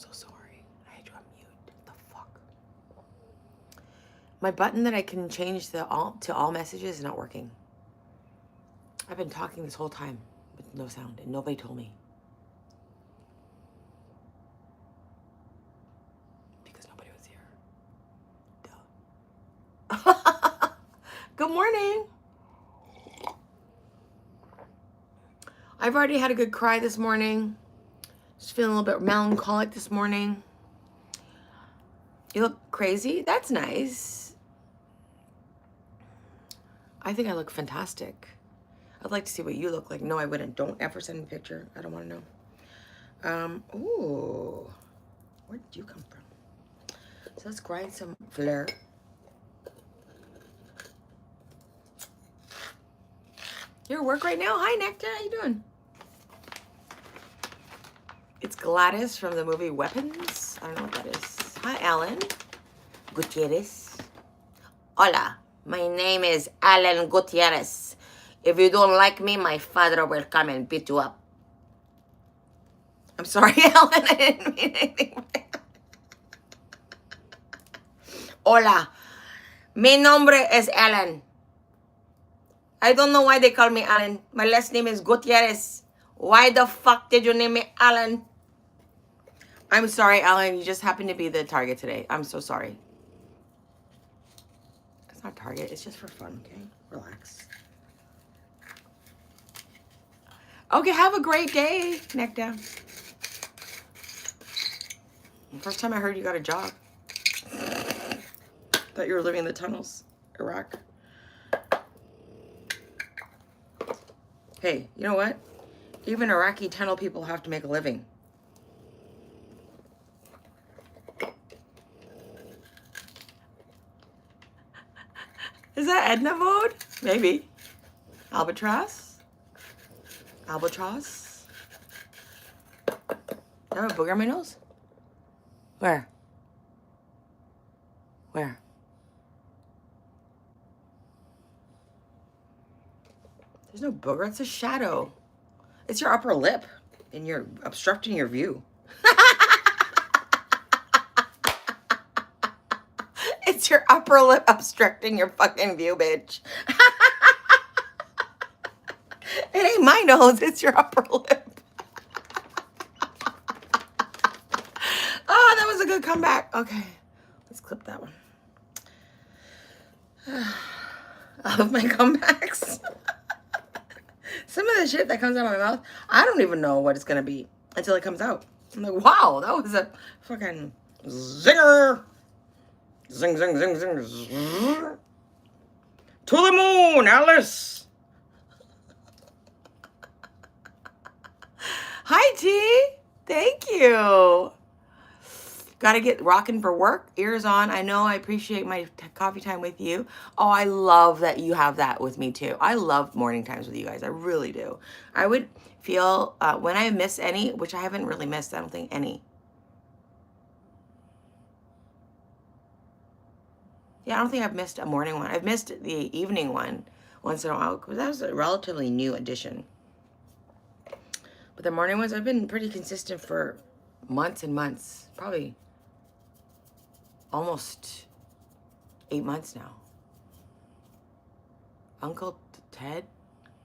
so sorry. I had you on mute. What the fuck? My button that I can change to all messages is not working. I've been talking this whole time with no sound, and nobody told me. Because nobody was here. Duh. Good morning. I've already had a good cry this morning. Just feeling a little bit melancholic this morning. You look crazy? That's nice. I think I look fantastic. I'd like to see what you look like. No, I wouldn't. Don't ever send me a picture. I don't want to know. Ooh. Where did you come from? So let's grind some fleur. You're at work right now? Hi, Nectar. How you doing? It's Gladys from the movie Weapons. I don't know what that is. Hi, Alan Gutierrez. Hola. My name is Alan Gutierrez. If you don't like me, my father will come and beat you up. I'm sorry, Alan. I didn't mean anything. Hola. Mi nombre es Alan. I don't know why they call me Alan. My last name is Gutierrez. Why the fuck did you name me Alan? I'm sorry, Alan. You just happened to be the target today. I'm so sorry. It's not target. It's just for fun, okay? Relax. Okay, have a great day, Nectar. First time I heard you got a job. Thought you were living in the tunnels, Iraq. Hey, you know what? Even Iraqi tunnel people have to make a living. Is that Edna mode? Maybe. Albatross? Albatross? Do I have a booger on my nose? Where? Where? There's no booger. It's a shadow. It's your upper lip, and you're obstructing your view. It's your upper lip obstructing your fucking view, bitch. It ain't my nose. It's your upper lip. Oh, that was a good comeback. Okay, let's clip that one. I love my comebacks. Some of the shit that comes out of my mouth, I don't even know what it's gonna be until it comes out. I'm like, wow, that was a fucking zinger. Zing, zing, zing, zing, zing. To the moon, Alice. Hi, T. Thank you. Got to get rocking for work. Ears on. I know I appreciate my coffee time with you. Oh, I love that you have that with me too. I love morning times with you guys. I really do. I would feel when I miss any, which I haven't really missed, I don't think any. Yeah, I don't think I've missed a morning one. I've missed the evening one once in a while because that was a relatively new addition. But the morning ones, I've been pretty consistent for months and months. Probably almost 8 months now. Uncle Ted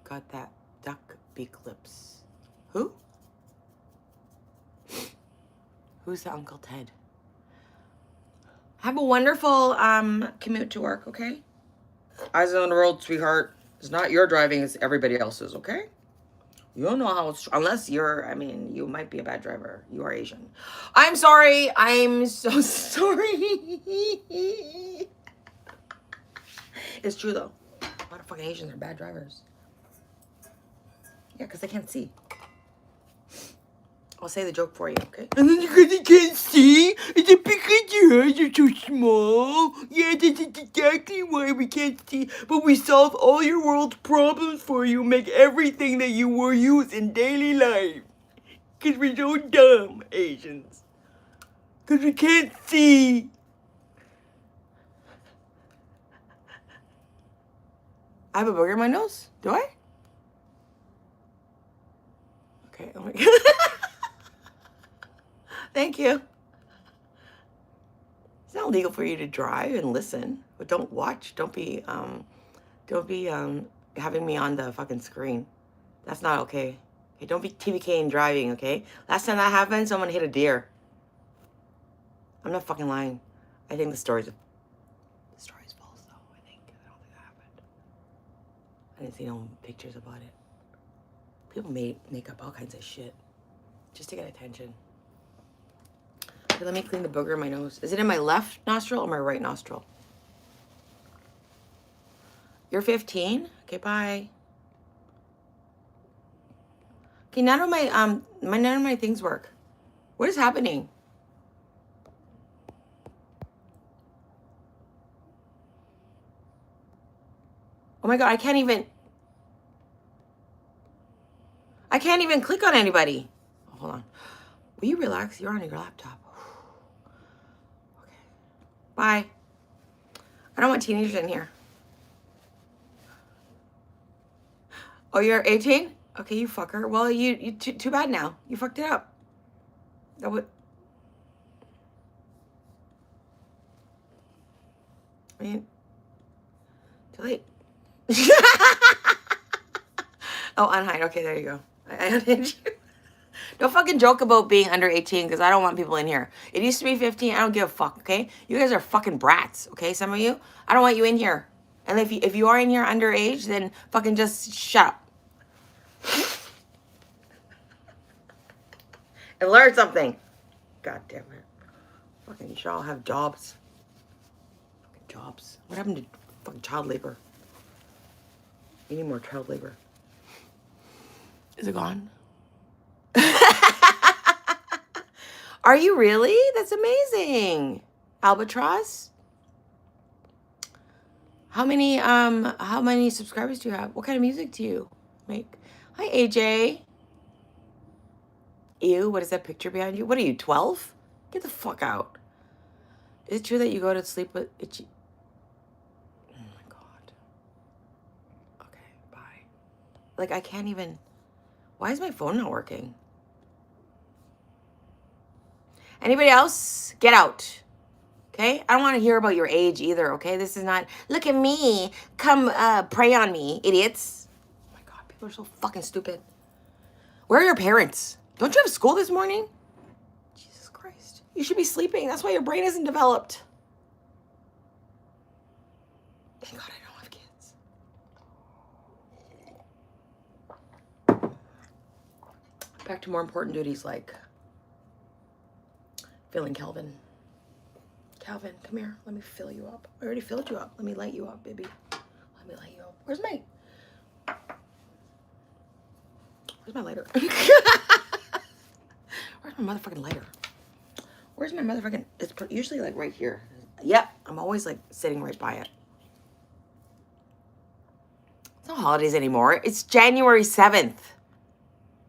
got that duck beak lips. Who? Who's the Uncle Ted? Have a wonderful commute to work, okay? Eyes on the road, sweetheart. It's not your driving, it's everybody else's, okay? You don't know how it's, unless you're, I mean, you might be a bad driver. You are Asian. I'm sorry. I'm so sorry. It's true, though. A lot of fucking Asians are bad drivers. Yeah, because they can't see. I'll say the joke for you, okay? And then because you can't see, it's because your eyes are so small. Yeah, that's exactly why we can't see. But we solve all your world's problems for you, make everything that you will use in daily life. Because we're so dumb, Asians. Because we can't see. I have a booger in my nose? Do I? Okay, oh my God. Thank you. It's not legal for you to drive and listen, but don't watch. Don't be having me on the fucking screen. That's not okay. Okay, don't be TVKing driving, okay? Last time that happened, someone hit a deer. I'm not fucking lying. I think the story's false, though. I don't think that happened. I didn't see no pictures about it. People make up all kinds of shit just to get attention. Okay, let me clean the booger in my nose. Is it in my left nostril or my right nostril? You're 15? Okay, bye. Okay, none of my things work. What is happening? Oh my god, I can't even click on anybody. Oh, hold on. Will you relax? You're on your laptop. Okay. Bye. I don't want teenagers in here. Oh, you're 18? Okay, you fucker. Well, you too bad now. You fucked it up. That would. I mean, too late. Oh, unhide. Okay, there you go. I unhid you. Don't fucking joke about being under 18 because I don't want people in here. It used to be 15. I don't give a fuck, okay? You guys are fucking brats, okay? Some of you. I don't want you in here. And if you are in here underage, then fucking just shut up. And learn something. God damn it. Fucking, you should all have jobs. Fucking jobs. What happened to fucking child labor? We need more child labor. Is it gone? Are you really? That's amazing. Albatross? How many subscribers do you have? What kind of music do you make? Hi, AJ. Ew, what is that picture behind you? What are you, 12? Get the fuck out. Is it true that you go to sleep with itchy? Oh my god. Okay, bye. Like, I can't even... Why is my phone not working? Anybody else? Get out. Okay? I don't want to hear about your age either, okay? This is not, look at me. Come prey on me, idiots. Oh my god, people are so fucking stupid. Where are your parents? Don't you have school this morning? Jesus Christ. You should be sleeping. That's why your brain isn't developed. Thank God I don't have kids. Back to more important duties like filling Calvin. Calvin, come here. Let me fill you up. I already filled you up. Let me light you up, baby. Let me light you up. Where's my lighter? Where's my motherfucking lighter? Where's my motherfucking... It's usually like right here. Yep, I'm always like sitting right by it. It's not holidays anymore. It's January 7th.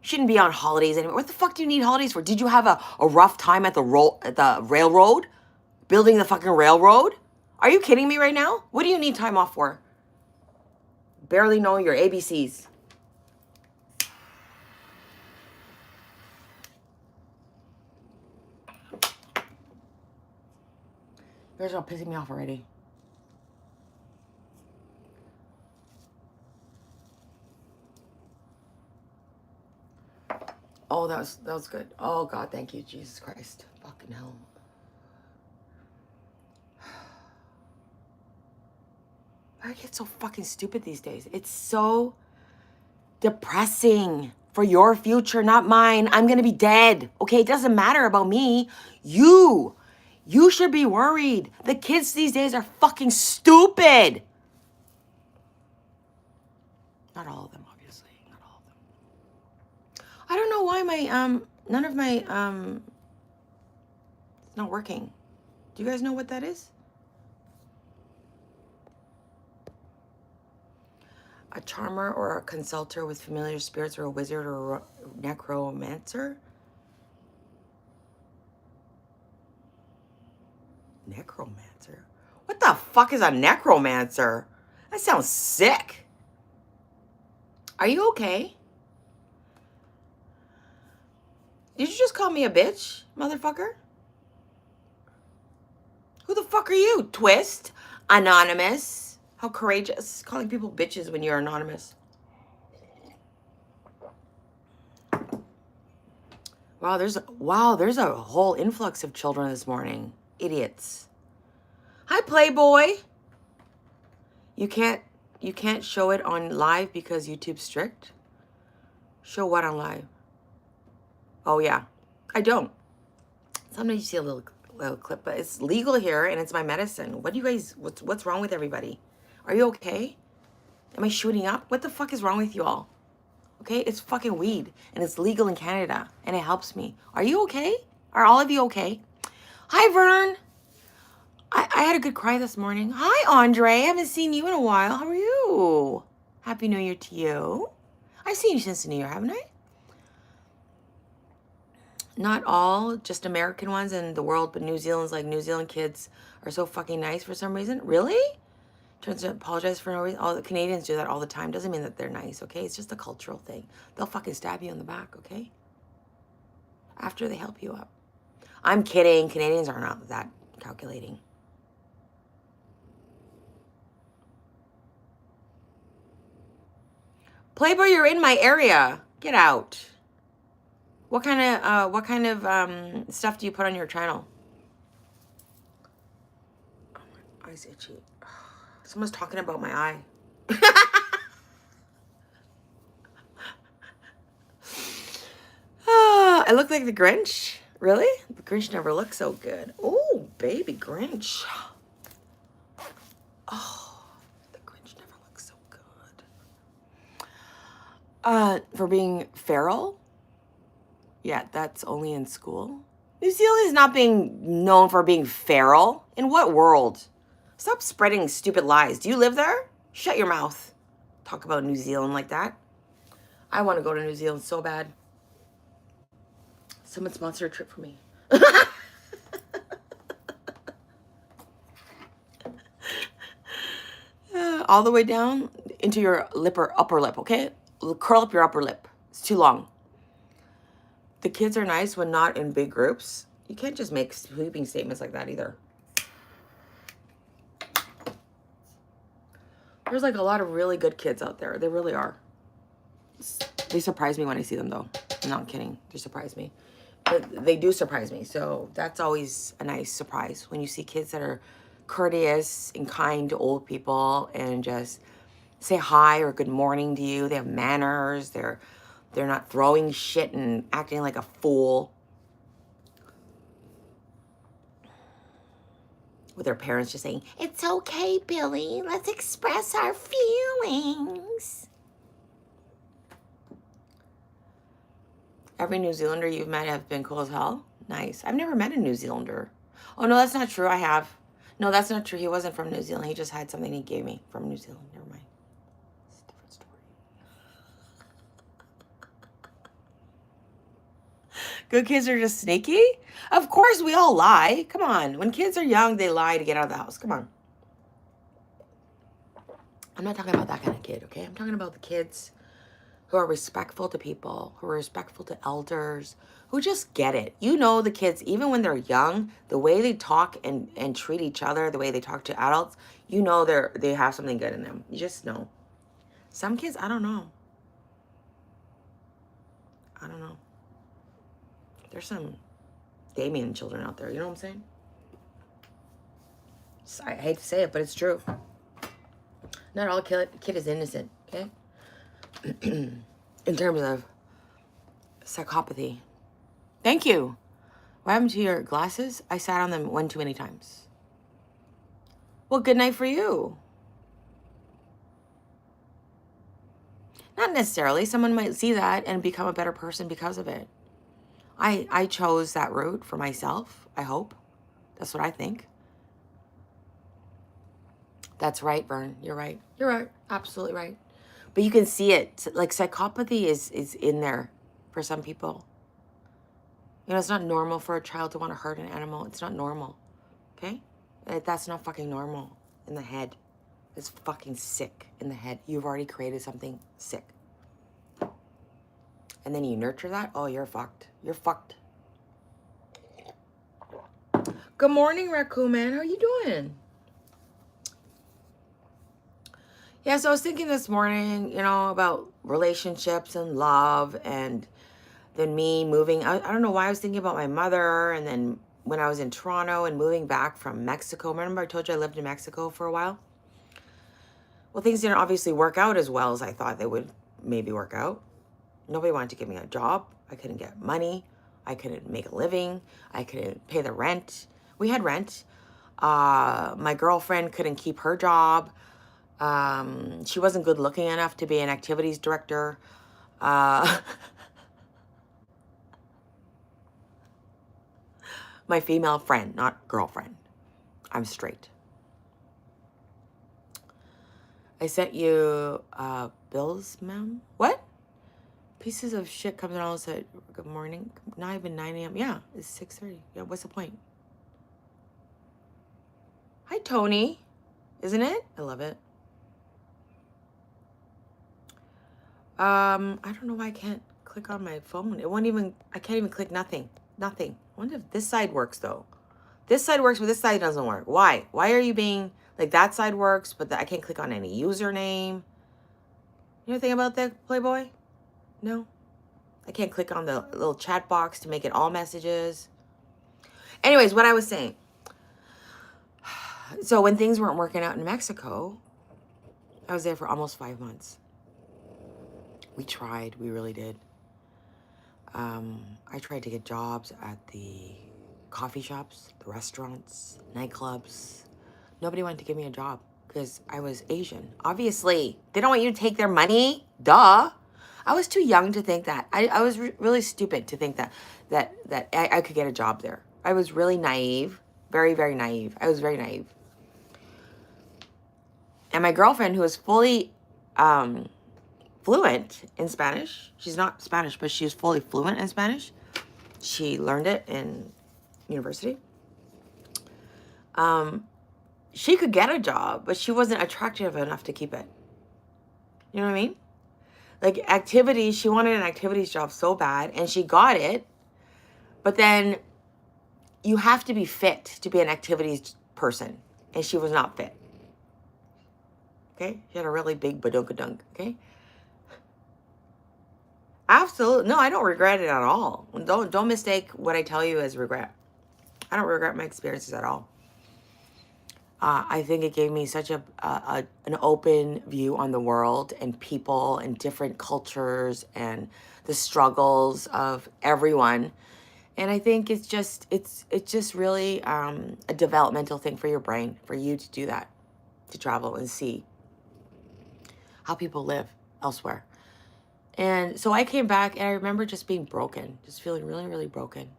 Shouldn't be on holidays anymore. What the fuck do you need holidays for? Did you have a rough time at the railroad? Building the fucking railroad? Are you kidding me right now? What do you need time off for? Barely know your ABCs. You guys are all pissing me off already. Oh, that was good. Oh God, thank you, Jesus Christ. Fucking hell. I get so fucking stupid these days. It's so depressing for your future, not mine. I'm gonna be dead. Okay, it doesn't matter about me. You should be worried. The kids these days are fucking stupid. Not all of them, obviously. Not all of them. I don't know why my none of my it's not working. Do you guys know what that is? A charmer or a consulter with familiar spirits or a wizard or a necromancer? Necromancer? What the fuck is a necromancer? That sounds sick. Are you okay? Did you just call me a bitch, motherfucker? Who the fuck are you? Twist? Anonymous? How courageous. Calling people bitches when you're anonymous. Wow, there's a whole influx of children this morning. Idiots. Hi, Playboy. You can't show it on live because YouTube's strict? Show what on live? Oh yeah. I don't. Sometimes you see a little clip, but it's legal here and it's my medicine. What do you guys, what's wrong with everybody? Are you okay? Am I shooting up? What the fuck is wrong with you all? Okay, it's fucking weed and it's legal in Canada and it helps me. Are you okay? Are all of you okay? Hi, Vern. I had a good cry this morning. Hi, Andre. I haven't seen you in a while. How are you? Happy New Year to you. I've seen you since the New Year, haven't I? Not all, just American ones in the world, but New Zealand's like New Zealand kids are so fucking nice for some reason. Really? Turns to apologize for no reason. All the Canadians do that all the time. Doesn't mean that they're nice, okay? It's just a cultural thing. They'll fucking stab you in the back, okay? After they help you up. I'm kidding. Canadians are not that calculating. Playboy, you're in my area. Get out. What kind of stuff do you put on your channel? Oh, my eye's itchy. Someone's talking about my eye. I look like the Grinch. Really? The Grinch never looked so good. Oh, baby Grinch. Oh, the Grinch never looked so good. For being feral? Yeah, that's only in school. New Zealand is not being known for being feral. In what world? Stop spreading stupid lies. Do you live there? Shut your mouth. Talk about New Zealand like that. I want to go to New Zealand so bad. Someone sponsor a trip for me. All the way down into your lip or upper lip, okay? Curl up your upper lip. It's too long. The kids are nice when not in big groups. You can't just make sweeping statements like that either. There's like a lot of really good kids out there. They really are. They surprise me when I see them though. I'm not kidding. They surprise me. But they do surprise me. So that's always a nice surprise when you see kids that are courteous and kind to old people and just say hi or good morning to you. They have manners. They're not throwing shit and acting like a fool. With their parents just saying, "It's okay, Billy. Let's express our feelings." Every New Zealander you've met have been cool as hell. Nice. I've never met a New Zealander. Oh, no, that's not true. I have. No, that's not true. He wasn't from New Zealand. He just had something he gave me from New Zealand. Never mind. It's a different story. Good kids are just sneaky? Of course, we all lie. Come on. When kids are young, they lie to get out of the house. Come on. I'm not talking about that kind of kid, okay? I'm talking about the kids who are respectful to people, who are respectful to elders, who just get it. You know the kids, even when they're young, the way they talk and treat each other, the way they talk to adults, you know they have something good in them. You just know. Some kids, I don't know. I don't know. There's some Damien children out there, you know what I'm saying? I hate to say it, but it's true. Not all kid is innocent, okay? In terms of psychopathy. Thank you. What happened to your glasses? I sat on them one too many times. Well, good night for you. Not necessarily. Someone might see that and become a better person because of it. I chose that route for myself, I hope. That's what I think. That's right, Vern. You're right. You're right. Absolutely right. But you can see it. Like psychopathy is in there for some people. You know, it's not normal for a child to want to hurt an animal. It's not normal. Okay? That's not fucking normal in the head. It's fucking sick in the head. You've already created something sick. And then you nurture that. Oh, you're fucked. You're fucked. Good morning, Raccoon Man. How you doing? Yeah, so I was thinking this morning, you know, about relationships and love, and then me moving. I don't know why I was thinking about my mother, and then when I was in Toronto and moving back from Mexico. Remember I told you I lived in Mexico for a while? Well, things didn't obviously work out as well as I thought they would maybe work out. Nobody wanted to give me a job. I couldn't get money. I couldn't make a living. I couldn't pay the rent. We had rent. My girlfriend couldn't keep her job. She wasn't good looking enough to be an activities director. My female friend, not girlfriend. I'm straight. I sent you bills, ma'am. What? Pieces of shit comes in all said, good morning. Not even 9 a.m. Yeah, it's 6:30. Yeah, what's the point? Hi, Tony. Isn't it? I love it. I don't know why I can't click on my phone. It won't even, I can't even click nothing. Nothing. I wonder if this side works though. This side works, but this side doesn't work. Why? Why are you being, like that side works, but I can't click on any username? You know anything about that, Playboy? No? I can't click on the little chat box to make it all messages. Anyways, what I was saying. So when things weren't working out in Mexico, I was there for almost 5 months. We tried. We really did. I tried to get jobs at the coffee shops, the restaurants, nightclubs. Nobody wanted to give me a job because I was Asian. Obviously, they don't want you to take their money. Duh. I was too young to think that. I was really stupid to think that I could get a job there. I was really naive. Very, very naive. I was very naive. And my girlfriend, who was fully fluent in Spanish. She's not Spanish, but she's fully fluent in Spanish. She learned it in university. She could get a job, but she wasn't attractive enough to keep it. You know what I mean? Like activities, she wanted an activities job so bad, and she got it. But then you have to be fit to be an activities person, and she was not fit. Okay? She had a really big badunkadunk, okay? Absolutely. No, I don't regret it at all. Don't mistake what I tell you as regret. I don't regret my experiences at all. I think it gave me such an open view on the world and people and different cultures and the struggles of everyone. And I think it's just really a developmental thing for your brain, for you to do that, to travel and see how people live elsewhere. And so I came back and I remember just being broken, just feeling really, really broken.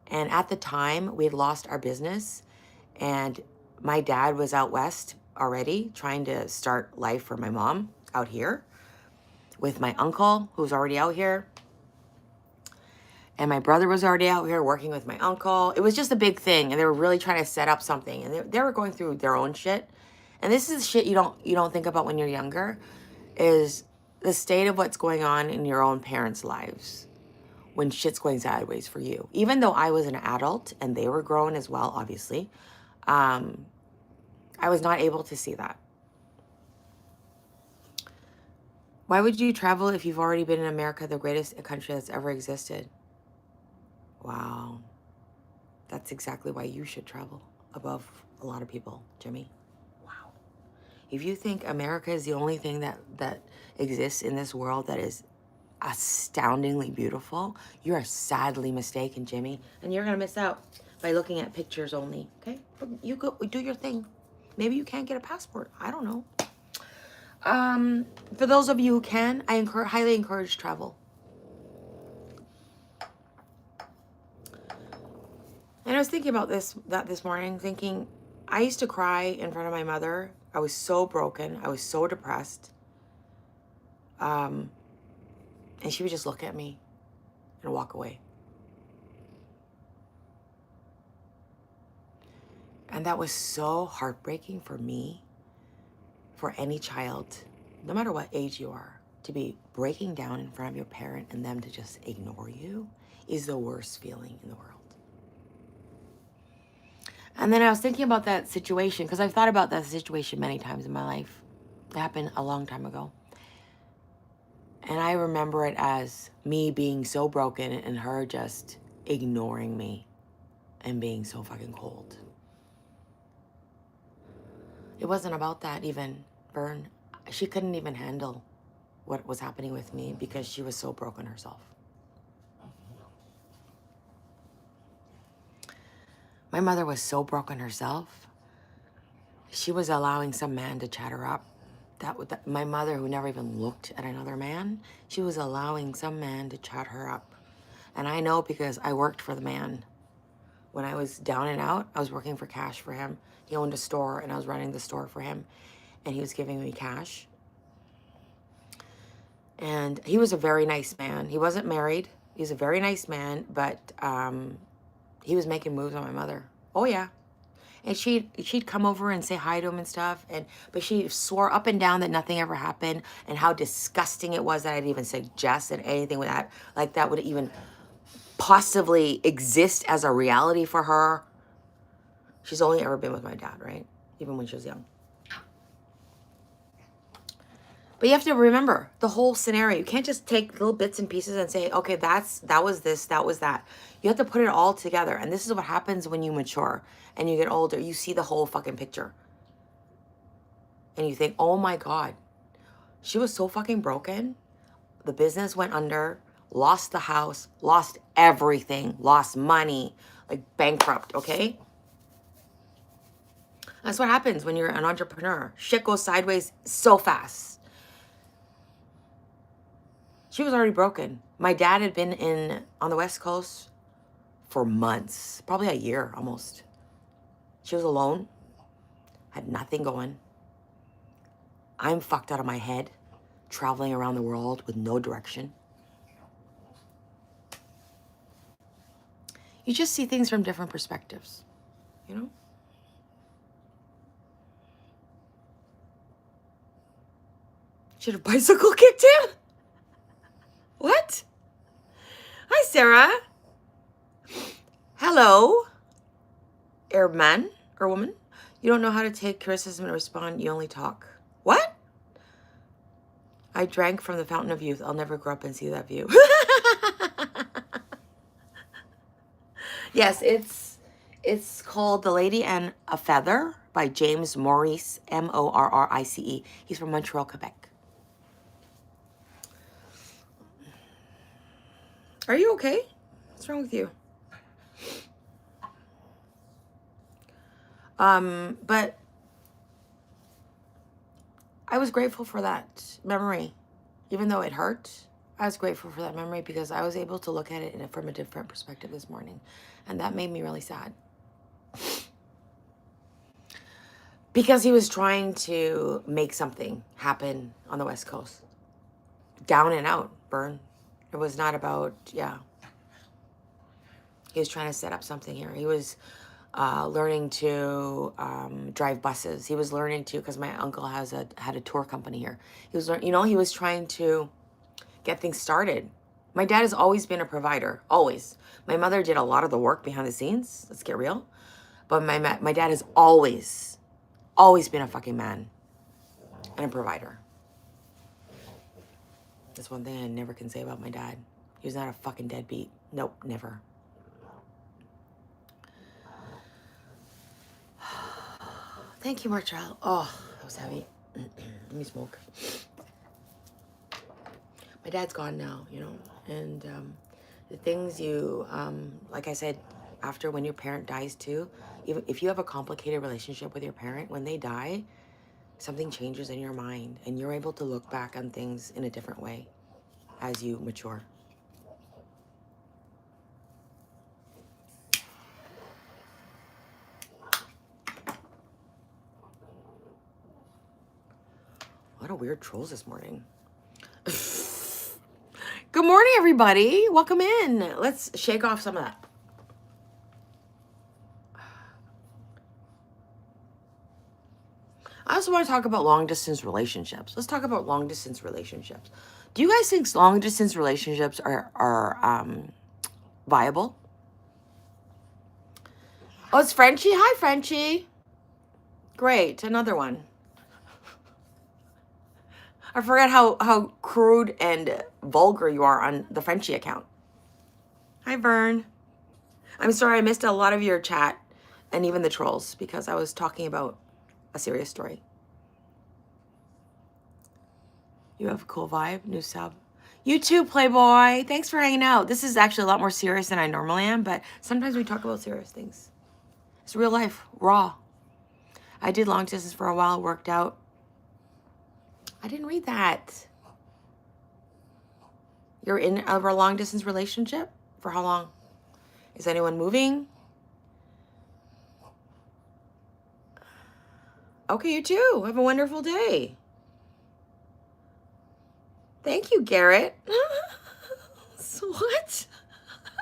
And at the time, we had lost our business, and my dad was out west already trying to start life for my mom out here with my uncle, who's already out here. And my brother was already out here working with my uncle. It was just a big thing, and they were really trying to set up something, and they were going through their own shit. And this is shit you don't think about when you're younger, is the state of what's going on in your own parents' lives when shit's going sideways for you. Even though I was an adult and they were grown as well, obviously, I was not able to see that. Why would you travel if you've already been in America, the greatest country that's ever existed? Wow. That's exactly why you should travel above a lot of people, Jimmy. Wow. If you think America is the only thing that exists in this world that is astoundingly beautiful, you are sadly mistaken, Jimmy. And you're going to miss out by looking at pictures only, okay? But you go do your thing. Maybe you can't get a passport. I don't know. For those of you who can, I highly encourage travel. And I was thinking about this morning, thinking, I used to cry in front of my mother. I was so broken. I was so depressed. And she would just look at me and walk away. And that was so heartbreaking for me, for any child, no matter what age you are. to be breaking down in front of your parent and them to just ignore you is the worst feeling in the world. And then I was thinking about that situation because I've thought about that situation many times in my life. It happened a long time ago. And I remember it as me being so broken and her just ignoring me and being so fucking cold. It wasn't about that even, Vern. She couldn't even handle what was happening with me because she was so broken herself. My mother was so broken herself. She was allowing some man to chat her up. My mother, who never even looked at another man, she was allowing some man to chat her up. And I know because I worked for the man. When I was down and out, I was working for cash for him. He owned a store and I was running the store for him. And he was giving me cash. And he was a very nice man. He wasn't married. He was a very nice man, but he was making moves on my mother. Oh yeah. And she'd come over and say hi to him and stuff. But she swore up and down that nothing ever happened and how disgusting it was that I'd even suggest that anything with that, like that would even possibly exist as a reality for her. She's only ever been with my dad, right? Even when she was young. But you have to remember the whole scenario. You can't just take little bits and pieces and say, okay, that was this, that was that. You have to put it all together. And this is what happens when you mature and you get older. You see the whole fucking picture. And you think, oh my God, she was so fucking broken. The business went under, lost the house, lost everything, lost money, like bankrupt, okay? That's what happens when you're an entrepreneur. Shit goes sideways so fast. She was already broken. My dad had been on the West Coast for months, probably a year almost. She was alone, had nothing going. I'm fucked out of my head, traveling around the world with no direction. You just see things from different perspectives, you know? She had a bicycle kicked in? What? Hi, Sarah. Hello, man or woman. You don't know how to take criticism and respond. You only talk. What? I drank from the fountain of youth. I'll never grow up and see that view. Yes, it's called The Lady and a Feather by James Morrice, Morrice. He's from Montreal, Quebec. Are you okay? What's wrong with you? But I was grateful for that memory. Even though it hurt, I was grateful for that memory because I was able to look at it from a different perspective this morning. And that made me really sad. Because he was trying to make something happen on the West Coast. Down and out, Burn. It was not about, yeah. He was trying to set up something here. He was learning to drive buses. He was learning to, because my uncle had a tour company here. He was, he was trying to get things started. My dad has always been a provider, always. My mother did a lot of the work behind the scenes. Let's get real. But my dad has always been a fucking man and a provider. That's one thing I never can say about my dad. He was not a fucking deadbeat. Nope, never. Thank you, Martrell. Oh, that was heavy. Let me smoke. My dad's gone now, and the things you, like I said, after when your parent dies too, if you have a complicated relationship with your parent, when they die, something changes in your mind and you're able to look back on things in a different way as you mature. A lot of weird trolls this morning. Good morning, everybody. Welcome in. Let's shake off some of that. I also want to talk about long distance relationships. Let's talk about long distance relationships. Do you guys think long distance relationships are viable? Oh, it's Frenchie. Hi, Frenchie. Great, another one. I forgot how crude and vulgar you are on the Frenchie account. Hi, Vern. I'm sorry I missed a lot of your chat and even the trolls because I was talking about a serious story. You have a cool vibe, new sub. You too, Playboy. Thanks for hanging out. This is actually a lot more serious than I normally am, but sometimes we talk about serious things. It's real life, raw. I did long distance for a while, it worked out. I didn't read that. You're in a long distance relationship? For how long? Is anyone moving? Okay, you too. Have a wonderful day. Thank you, Garrett. So what?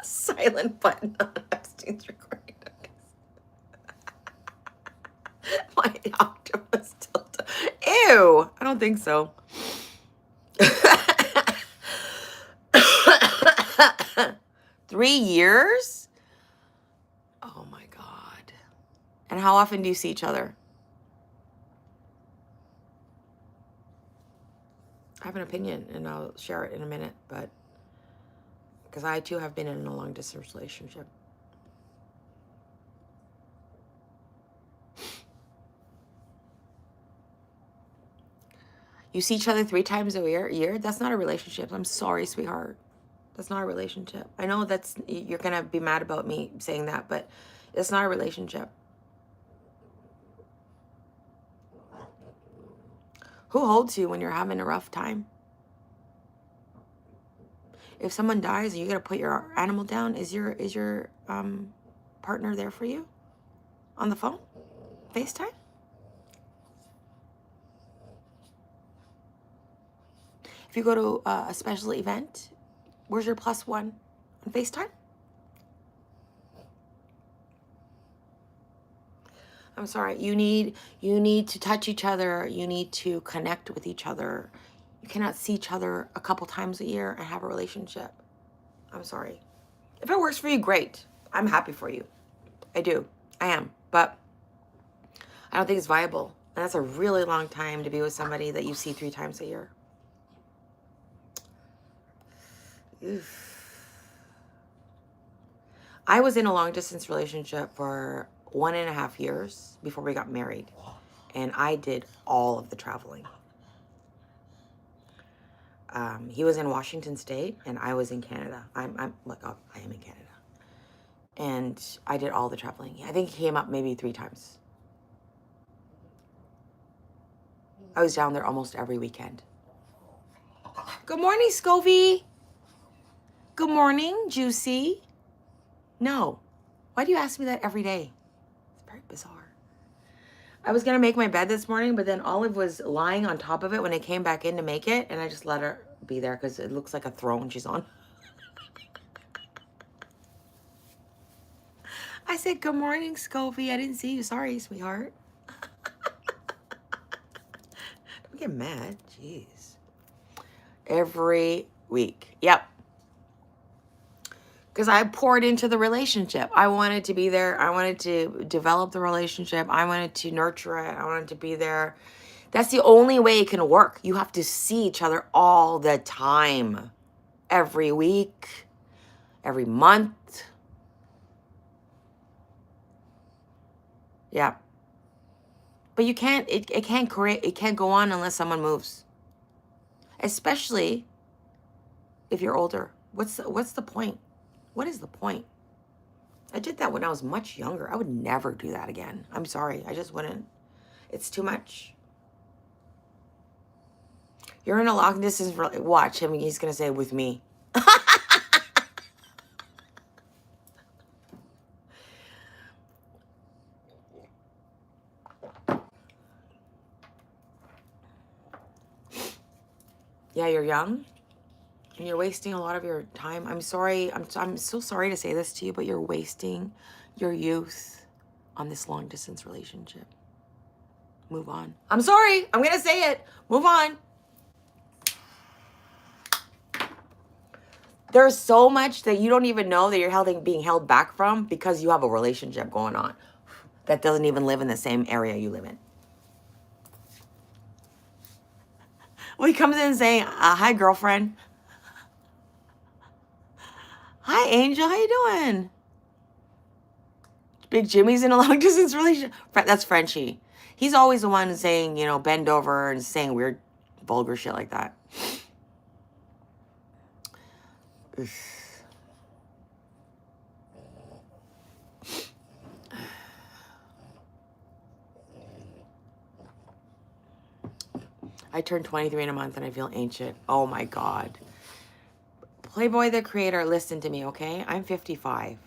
Silent button on Epstein's recording. My octopus tilted. Ew. I don't think so. 3 years? Oh my God. And how often do you see each other? I have an opinion and I'll share it in a minute, but because I too have been in a long distance relationship. You see each other 3 times a year? That's not a relationship. I'm sorry, sweetheart. That's not a relationship. I know you're going to be mad about me saying that, but it's not a relationship. Who holds you when you're having a rough time? If someone dies and you got to put your animal down, is your partner there for you? On the phone? FaceTime? If you go to a special event, where's your +1 on FaceTime? I'm sorry. You need to touch each other. You need to connect with each other. You cannot see each other a couple times a year and have a relationship. I'm sorry. If it works for you, great. I'm happy for you. I do. I am. But I don't think it's viable. And that's a really long time to be with somebody that you see 3 times a year. Oof. I was in a long distance relationship for 1.5 years before we got married. And I did all of the traveling. He was in Washington State and I was in Canada. I am in Canada. And I did all the traveling. I think he came up maybe 3 times. I was down there almost every weekend. Good morning, Scovie. Good morning, Juicy. No. Why do you ask me that every day? It's very bizarre. I was going to make my bed this morning, but then Olive was lying on top of it when I came back in to make it, and I just let her be there because it looks like a throne she's on. I said, good morning, Scovie. I didn't see you. Sorry, sweetheart. Don't get mad. Jeez. Every week. Yep. Because I poured into the relationship. I wanted to be there. I wanted to develop the relationship. I wanted to nurture it. I wanted to be there. That's the only way it can work. You have to see each other all the time. Every week. Every month. Yeah. But you can't, it can't go on unless someone moves. Especially if you're older. What's the point? What is the point? I did that when I was much younger. I would never do that again. I'm sorry. I just wouldn't. It's too much. You're in a long distance. Watch him. He's going to say with me. Yeah, you're young. And you're wasting a lot of your time. I'm sorry. I'm so sorry to say this to you, but you're wasting your youth on this long distance relationship. Move on. I'm sorry. I'm going to say it. Move on. There's so much that you don't even know that you're being held back from because you have a relationship going on that doesn't even live in the same area you live in. When he comes in saying, hi, girlfriend. Hi, Angel. How you doing? Big Jimmy's in a long distance relationship. That's Frenchie. He's always the one saying, you know, bend over and saying weird, vulgar shit like that. I turned 23 in a month and I feel ancient. Oh my God. Playboy the creator, listen to me, okay? I'm 55.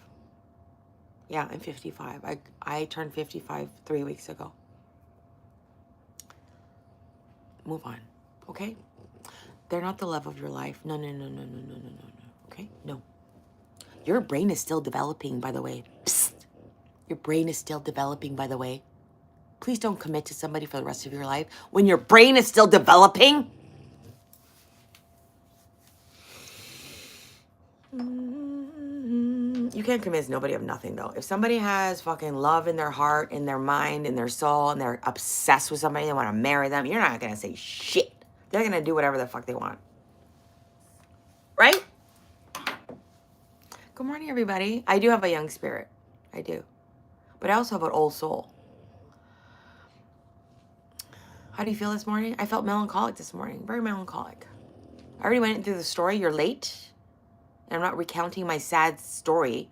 Yeah, I'm 55. I turned 55 3 weeks ago. Move on, okay? They're not the love of your life. No. Okay? No. Your brain is still developing, by the way. Psst. Your brain is still developing, by the way. Please don't commit to somebody for the rest of your life when your brain is still developing. You can't convince nobody of nothing, though. If somebody has fucking love in their heart, in their mind, in their soul, and they're obsessed with somebody, they want to marry them, you're not going to say shit. They're going to do whatever the fuck they want. Right? Good morning, everybody. I do have a young spirit. I do. But I also have an old soul. How do you feel this morning? I felt melancholic this morning. Very melancholic. I already went through the story. You're late. And I'm not recounting my sad story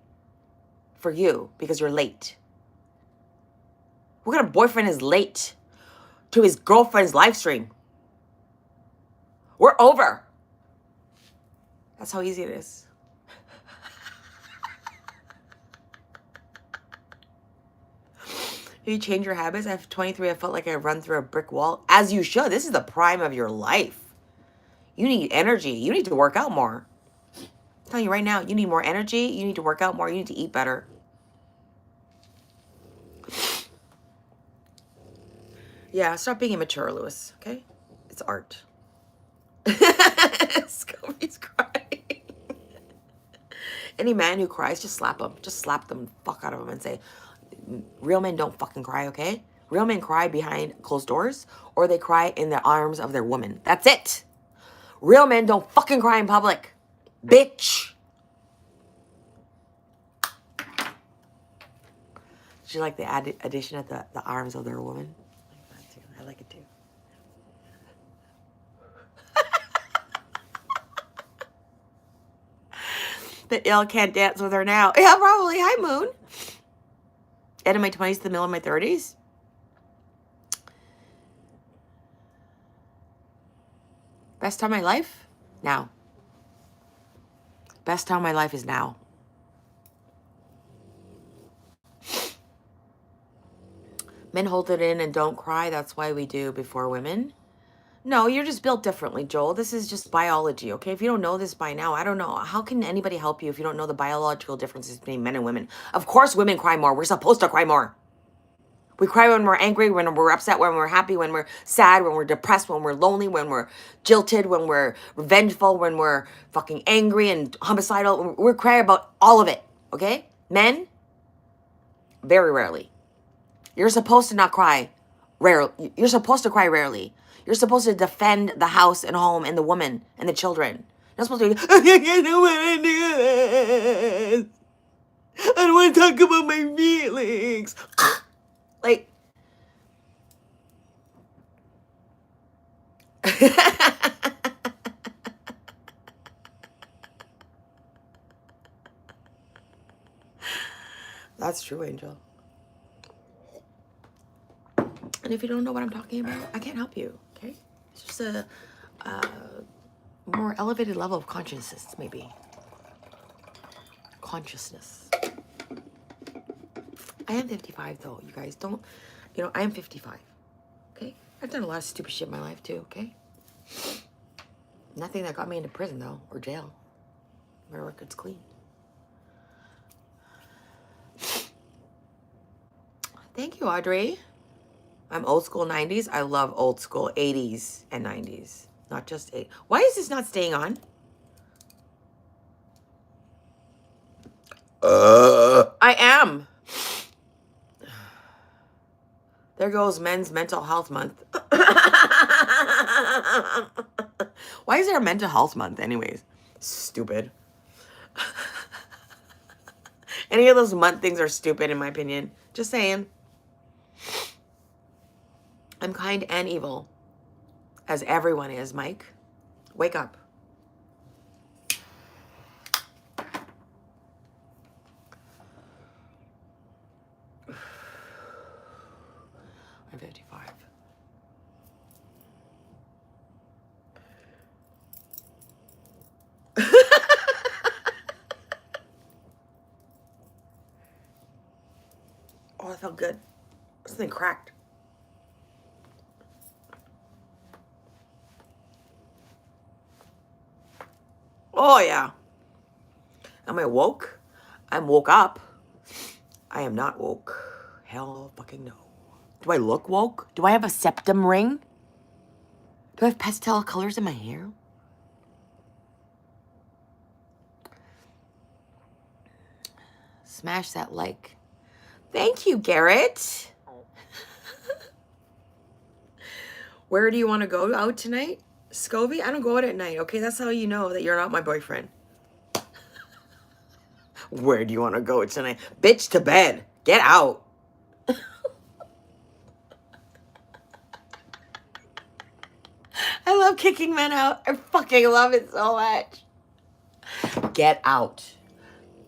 for you because you're late. What kind of boyfriend is late to his girlfriend's live stream? We're over. That's how easy it is. You change your habits. I have 23. I felt like I run through a brick wall. As you should. This is the prime of your life. You need energy. You need to work out more. I'm telling you right now, you need more energy. You need to work out more. You need to eat better. Yeah, stop being immature, Lewis. Okay? It's art. Scooby's crying. Any man who cries, just slap him. Just slap the fuck out of him and say, real men don't fucking cry, okay? Real men cry behind closed doors or they cry in the arms of their woman. That's it. Real men don't fucking cry in public. Bitch. Did you like the addition of the arms of their woman? I like that too. I like it too. The ill can't dance with her now. Yeah, probably. Hi, Moon. End of my 20s to the middle of my 30s. Best time of my life? Now. Best time of my life is now. Men hold it in and don't cry. That's why we do before women. No, you're just built differently, Joel. This is just biology, okay? If you don't know this by now, I don't know. How can anybody help you if you don't know the biological differences between men and women? Of course women cry more. We're supposed to cry more. We cry when we're angry, when we're upset, when we're happy, when we're sad, when we're depressed, when we're lonely, when we're jilted, when we're revengeful, when we're fucking angry and homicidal. We cry about all of it, okay? Men, very rarely. You're supposed to not cry. You're supposed to cry rarely. You're supposed to defend the house and home and the woman and the children. You're not supposed to be, I don't want to do this. I don't want to talk about my feelings. Like, that's true, Angel. And if you don't know what I'm talking about, I can't help you, okay? It's just a more elevated level of consciousness, maybe. Consciousness. I am 55, though, you guys. Don't, I am 55, okay? I've done a lot of stupid shit in my life, too, okay? Nothing that got me into prison, though, or jail. My record's clean. Thank you, Audrey. I'm old school 90s. I love old school 80s and 90s. Not just 8. Why is this not staying on? I am. There goes Men's Mental Health Month. Why is there a mental health month anyways? Stupid. Any of those month things are stupid in my opinion. Just saying. I'm kind and evil. As everyone is, Mike. Wake up. I'm 55. Oh, that felt good. Something cracked. Oh, yeah. Am I woke? I'm woke up. I am not woke. Hell fucking no. Do I look woke? Do I have a septum ring? Do I have pastel colors in my hair? Smash that like. Thank you, Garrett. Where do you want to go out tonight? Scovy? I don't go out at night, okay? That's how you know that you're not my boyfriend. Where do you want to go tonight? Bitch, to bed. Get out. I love kicking men out. I fucking love it so much. Get out.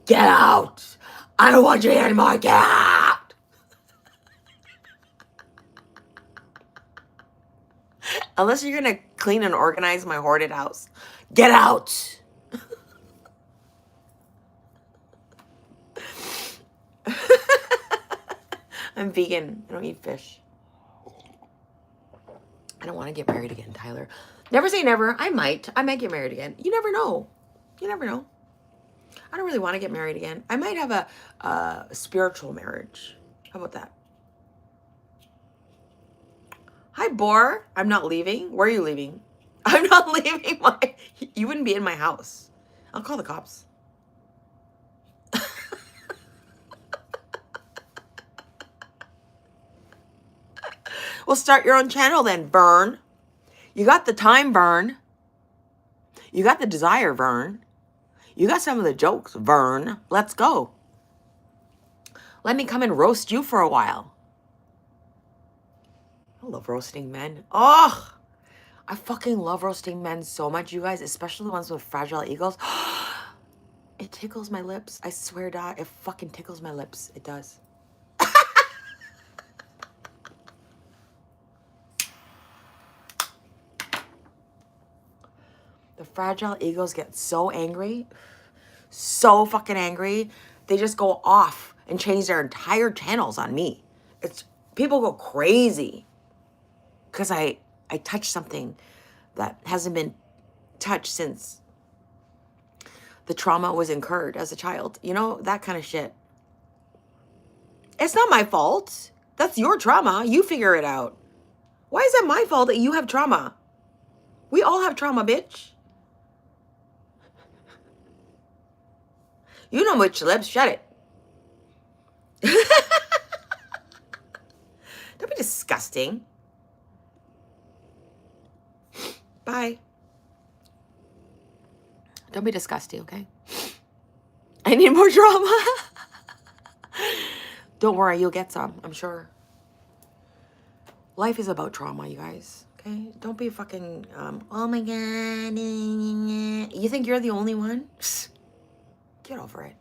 Get out. I don't want you here anymore. Get out. Unless you're going to clean and organize my hoarded house. Get out. I'm vegan. I don't eat fish. I don't want to get married again, Tyler. Never say never. I might get married again. You never know. You never know. I don't really want to get married again. I might have a spiritual marriage. How about that? Hi, Boar. I'm not leaving. Where are you leaving? I'm not leaving my... You wouldn't be in my house. I'll call the cops. Well, start your own channel then, Vern. You got the time, Vern. You got the desire, Vern. You got some of the jokes, Vern. Let's go. Let me come and roast you for a while. I love roasting men. Oh, I fucking love roasting men so much, you guys, especially the ones with fragile egos. It tickles my lips. I swear to God, it fucking tickles my lips. It does. The fragile egos get so angry, so fucking angry. They just go off and change their entire channels on me. It's people go crazy because I touch something that hasn't been touched since the trauma was incurred as a child. You know, that kind of shit. It's not my fault. That's your trauma. You figure it out. Why is it my fault that you have trauma? We all have trauma, bitch. You know which lips. Shut it. Don't be disgusting. Bye. Don't be disgusting, okay? I need more drama. Don't worry, you'll get some, I'm sure. Life is about trauma, you guys, okay? Don't be fucking, oh my God. You think you're the only one? Get over it.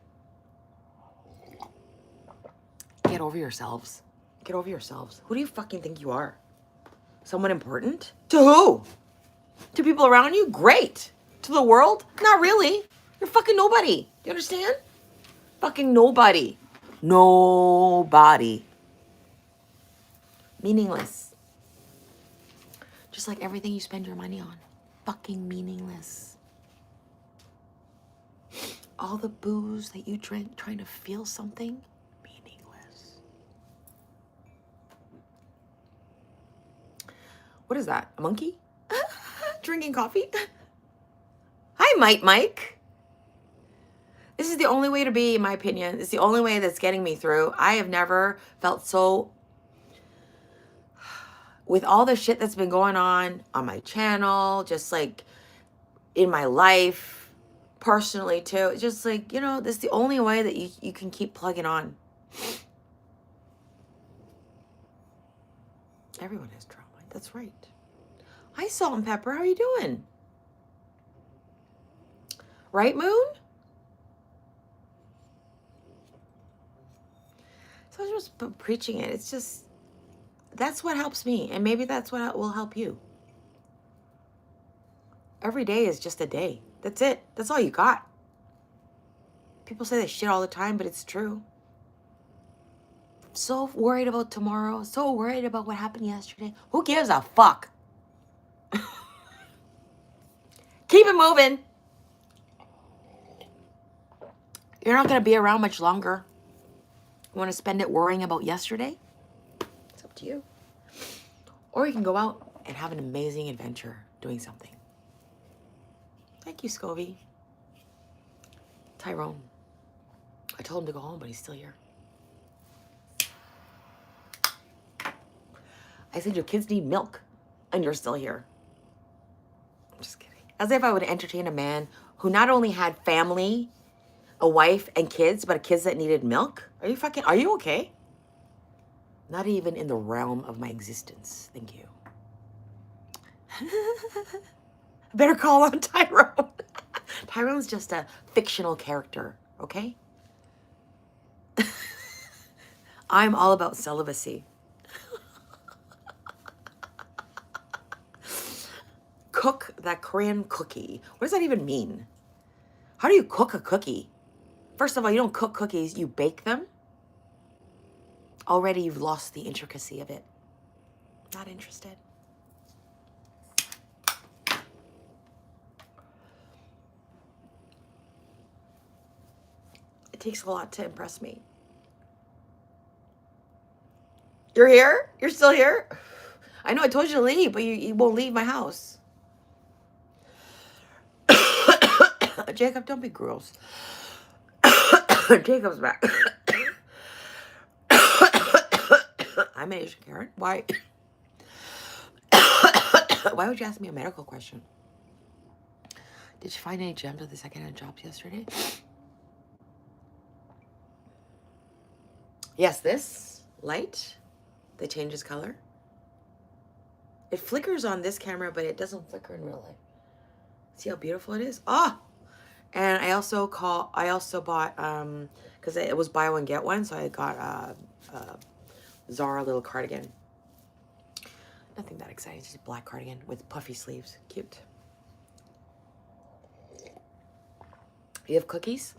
Get over yourselves. Get over yourselves. Who do you fucking think you are? Someone important? To who? To people around you? Great. To the world? Not really. You're fucking nobody. Do you understand? Fucking nobody. Nobody. Meaningless. Just like everything you spend your money on. Fucking meaningless. All the booze that you drink trying to feel something, meaningless. What is that? A monkey? Drinking coffee? Hi, Mike. This is the only way to be, in my opinion. It's the only way that's getting me through. I have never felt so... With all the shit that's been going on my channel, just like in my life, personally too. It's just like, you know, this is the only way that you can keep plugging on. Everyone has trauma. That's right. Hi, Salt and Pepper. How are you doing? Right, Moon? So I was just preaching it. It's just, that's what helps me. And maybe that's what will help you. Every day is just a day. That's it. That's all you got. People say that shit all the time, but it's true. So worried about tomorrow. So worried about what happened yesterday. Who gives a fuck? Keep it moving. You're not going to be around much longer. You want to spend it worrying about yesterday? It's up to you. Or you can go out and have an amazing adventure doing something. Thank you, Scovie. Tyrone. I told him to go home, but he's still here. I said, your kids need milk, and you're still here. I'm just kidding. As if I would entertain a man who not only had family, a wife, and kids, but kids that needed milk. Are you okay? Not even in the realm of my existence. Thank you. Better call on Tyrone. Tyrone's just a fictional character, okay? I'm all about celibacy. Cook that Korean cookie. What does that even mean? How do you cook a cookie? First of all, you don't cook cookies, you bake them. Already you've lost the intricacy of it. Not interested. It takes a lot to impress me. You're here? You're still here? I know I told you to leave, but you won't leave my house. Jacob, don't be gross. Jacob's back. I'm an Asian Karen. Why? Why would you ask me a medical question? Did you find any gems of the secondhand jobs yesterday? Yes, this light that changes color. It flickers on this camera, but it doesn't flicker in real life. See how beautiful it is? Ah! And I also bought, because it was buy one, get one, so I got a Zara little cardigan. Nothing that exciting, just a black cardigan with puffy sleeves. Cute. You have cookies?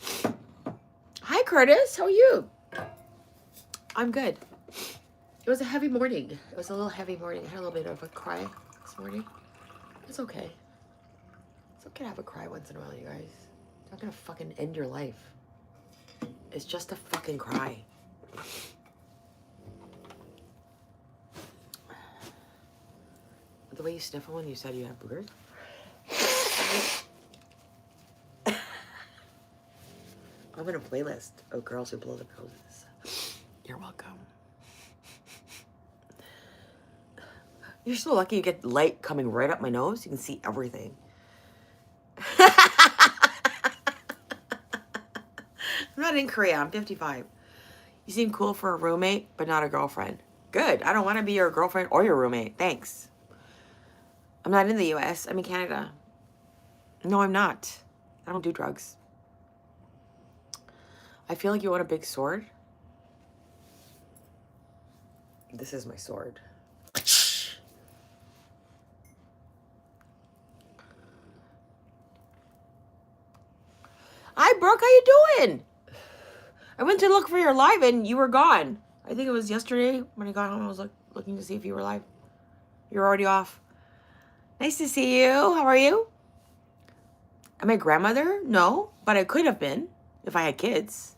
Hi, Curtis. How are you? I'm good. It was a heavy morning. It was a little heavy morning. I had a little bit of a cry this morning. It's okay. It's okay to have a cry once in a while, you guys. It's not gonna fucking end your life. It's just a fucking cry. The way you sniffle when you said you have boogers. I'm in a playlist of girls who blow their noses. You're welcome. You're so lucky you get light coming right up my nose. You can see everything. I'm not in Korea. I'm 55. You seem cool for a roommate, but not a girlfriend. Good. I don't want to be your girlfriend or your roommate. Thanks. I'm not in the US. I'm in Canada. No, I'm not. I don't do drugs. I feel like you want a big sword. This is my sword. Hi, Brooke. How you doing? I went to look for your live and you were gone. I think it was yesterday when I got home. I was looking to see if you were live. You're already off. Nice to see you. How are you? Am I grandmother? No, but I could have been if I had kids.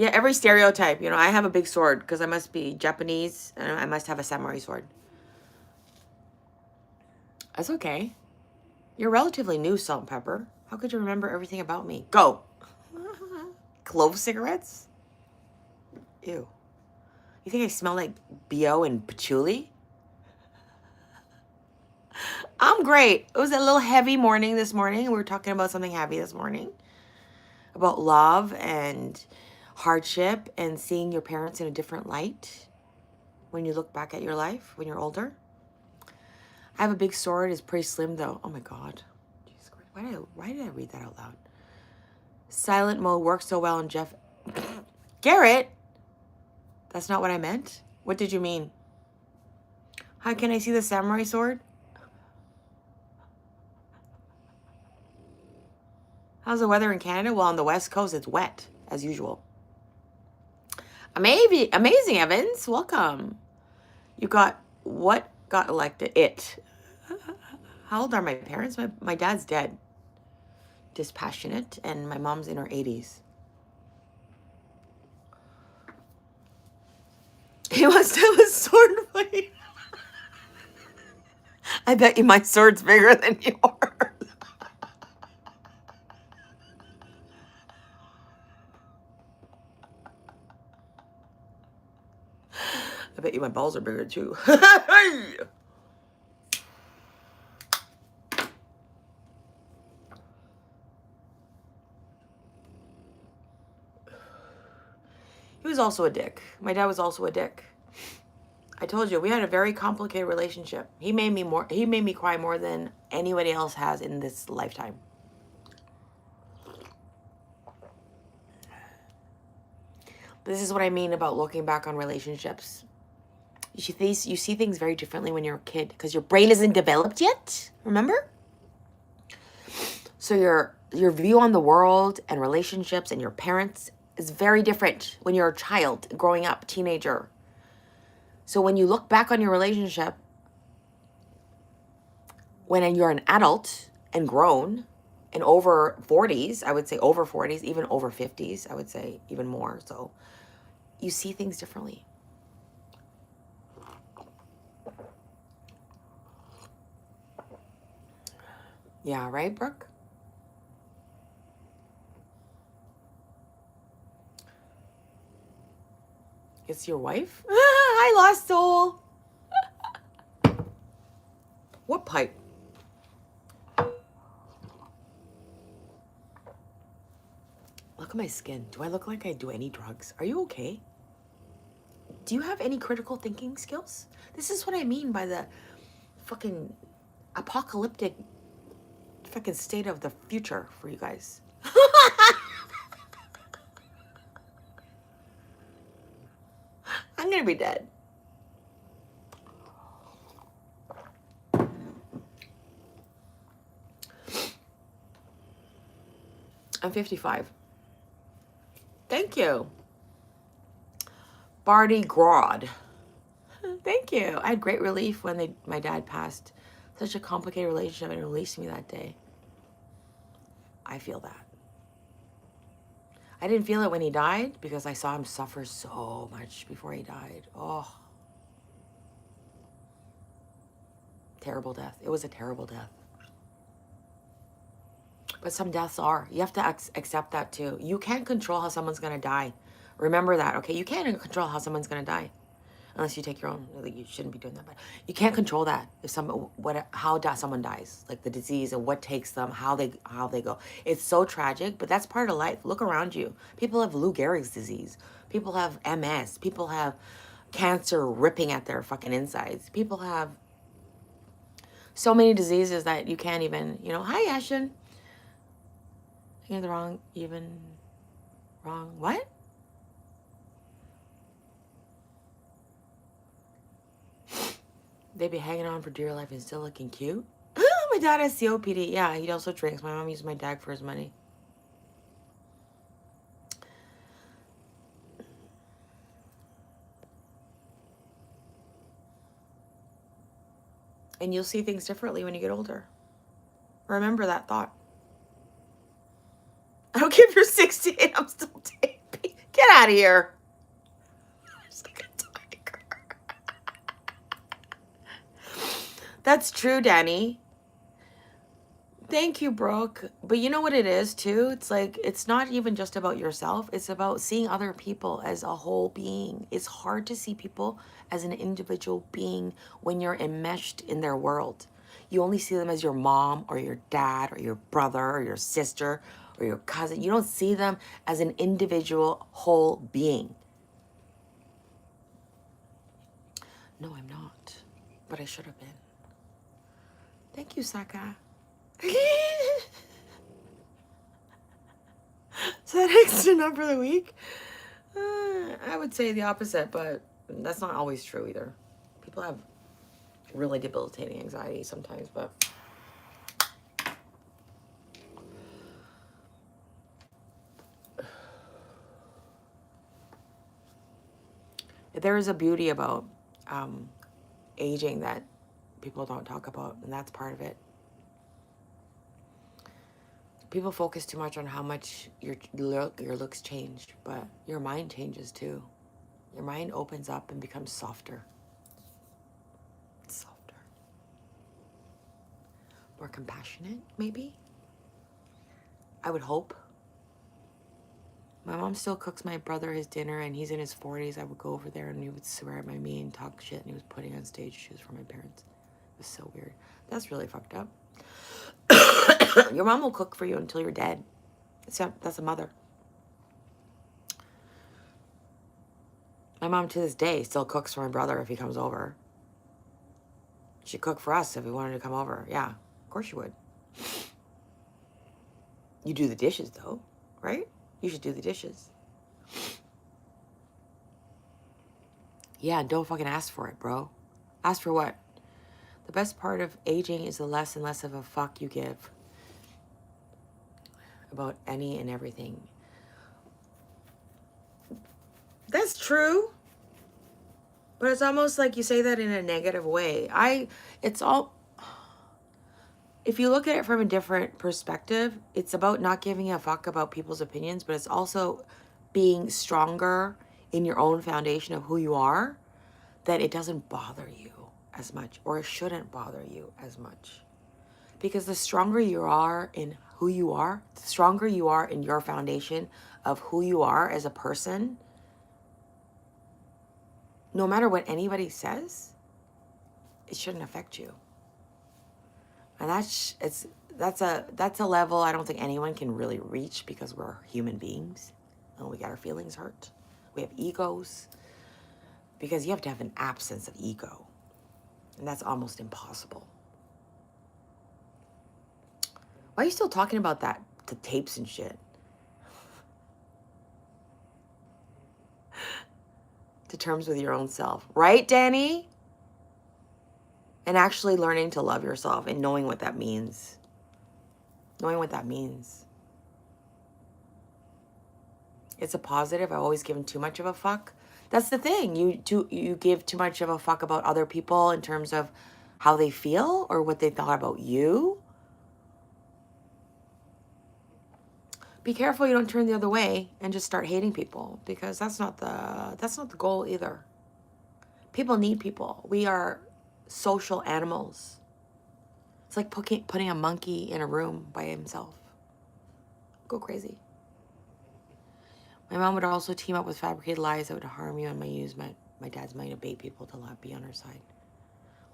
Yeah, every stereotype. You know, I have a big sword because I must be Japanese and I must have a samurai sword. That's okay. You're relatively new, Salt and Pepper. How could you remember everything about me? Go. Clove cigarettes? Ew. You think I smell like BO and patchouli? I'm great. It was a little heavy morning this morning. We were talking about something heavy this morning. About love and hardship and seeing your parents in a different light when you look back at your life when you're older. I have a big sword. It's pretty slim though. Oh my God. Jesus Christ. Why did I read that out loud? Silent mode works so well on Jeff. Garrett? That's not what I meant. What did you mean? How can I see the samurai sword? How's the weather in Canada? Well, on the West Coast, it's wet, as usual. Amazing, Evans. Welcome. You got, what got elected? It. How old are my parents? My dad's dead. Dispassionate, and my mom's in her 80s. He wants to have a sword fight. I bet you my sword's bigger than yours. I bet you my balls are bigger too. He was also a dick. My dad was also a dick. I told you, we had a very complicated relationship. He made me cry more than anybody else has in this lifetime. This is what I mean about looking back on relationships. You see things very differently when you're a kid because your brain isn't developed yet, remember? So your view on the world and relationships and your parents is very different when you're a child, growing up, teenager. So when you look back on your relationship, when you're an adult and grown and over 40s, I would say over 40s, even over 50s, I would say even more. So you see things differently. Yeah, right, Brooke? It's your wife? Hi, Lost Soul. What pipe? Look at my skin. Do I look like I do any drugs? Are you okay? Do you have any critical thinking skills? This is what I mean by the fucking apocalyptic fucking state of the future for you guys. I'm gonna be dead. I'm 55. Thank you. Barty Grod. Thank you. I had great relief when my dad passed. Such a complicated relationship and released me that day. I feel that. I didn't feel it when he died because I saw him suffer so much before he died. Oh. Terrible death. It was a terrible death. But some deaths are. You have to accept that too. You can't control how someone's going to die. Remember that, okay? You can't control how someone's going to die. Unless you take your own. Like, you shouldn't be doing that. But you can't control that. If how someone dies. Like the disease and what takes them, how they go. It's so tragic, but that's part of life. Look around you. People have Lou Gehrig's disease. People have MS. People have cancer ripping at their fucking insides. People have so many diseases that you can't even, hi, Ashton. You're the wrong, what? They be hanging on for dear life and still looking cute. My dad has COPD. Yeah, he also drinks. My mom uses my dad for his money. And you'll see things differently when you get older. Remember that thought. I don't care if you're 68, I'm still taping. Get out of here. That's true, Danny. Thank you, Brooke. But you know what it is, too? It's like, it's not even just about yourself. It's about seeing other people as a whole being. It's hard to see people as an individual being when you're enmeshed in their world. You only see them as your mom or your dad or your brother or your sister or your cousin. You don't see them as an individual whole being. No, I'm not. But I should have been. Thank you, Saka. Is that extra number of the week? I would say the opposite, but that's not always true either. People have really debilitating anxiety sometimes, but there is a beauty about aging that people don't talk about, and that's part of it. People focus too much on how much your looks change, but your mind changes too. Your mind opens up and becomes softer. Softer. More compassionate, maybe? I would hope. My mom still cooks my brother his dinner, and he's in his 40s. I would go over there, and he would swear at me and talk shit, and he was putting on stage shoes for my parents. It was so weird. That's really fucked up. Your mom will cook for you until you're dead. That's a mother. My mom to this day still cooks for my brother if he comes over. She'd cook for us if we wanted to come over. Yeah, of course you would. You do the dishes though, right? You should do the dishes. Yeah, don't fucking ask for it, bro. Ask for what? The best part of aging is the less and less of a fuck you give about any and everything. That's true. But it's almost like you say that in a negative way. If you look at it from a different perspective, it's about not giving a fuck about people's opinions, but it's also being stronger in your own foundation of who you are, that it doesn't bother you as much, or it shouldn't bother you as much. Because the stronger you are in who you are, the stronger you are in your foundation of who you are as a person, no matter what anybody says, it shouldn't affect you. And that's a level I don't think anyone can really reach, because we're human beings and we got our feelings hurt. We have egos, because you have to have an absence of ego, and that's almost impossible. Why are you still talking about that, the tapes and shit? To terms with your own self, right, Danny? And actually learning to love yourself and knowing what that means. Knowing what that means. It's a positive. I've always given too much of a fuck. That's the thing. You give too much of a fuck about other people in terms of how they feel or what they thought about you. Be careful you don't turn the other way and just start hating people, because that's not the goal either. People need people. We are social animals. It's like putting a monkey in a room by himself. Go crazy. My mom would also team up with fabricated lies that would harm you, and might use my dad's money to bait people to not be on her side.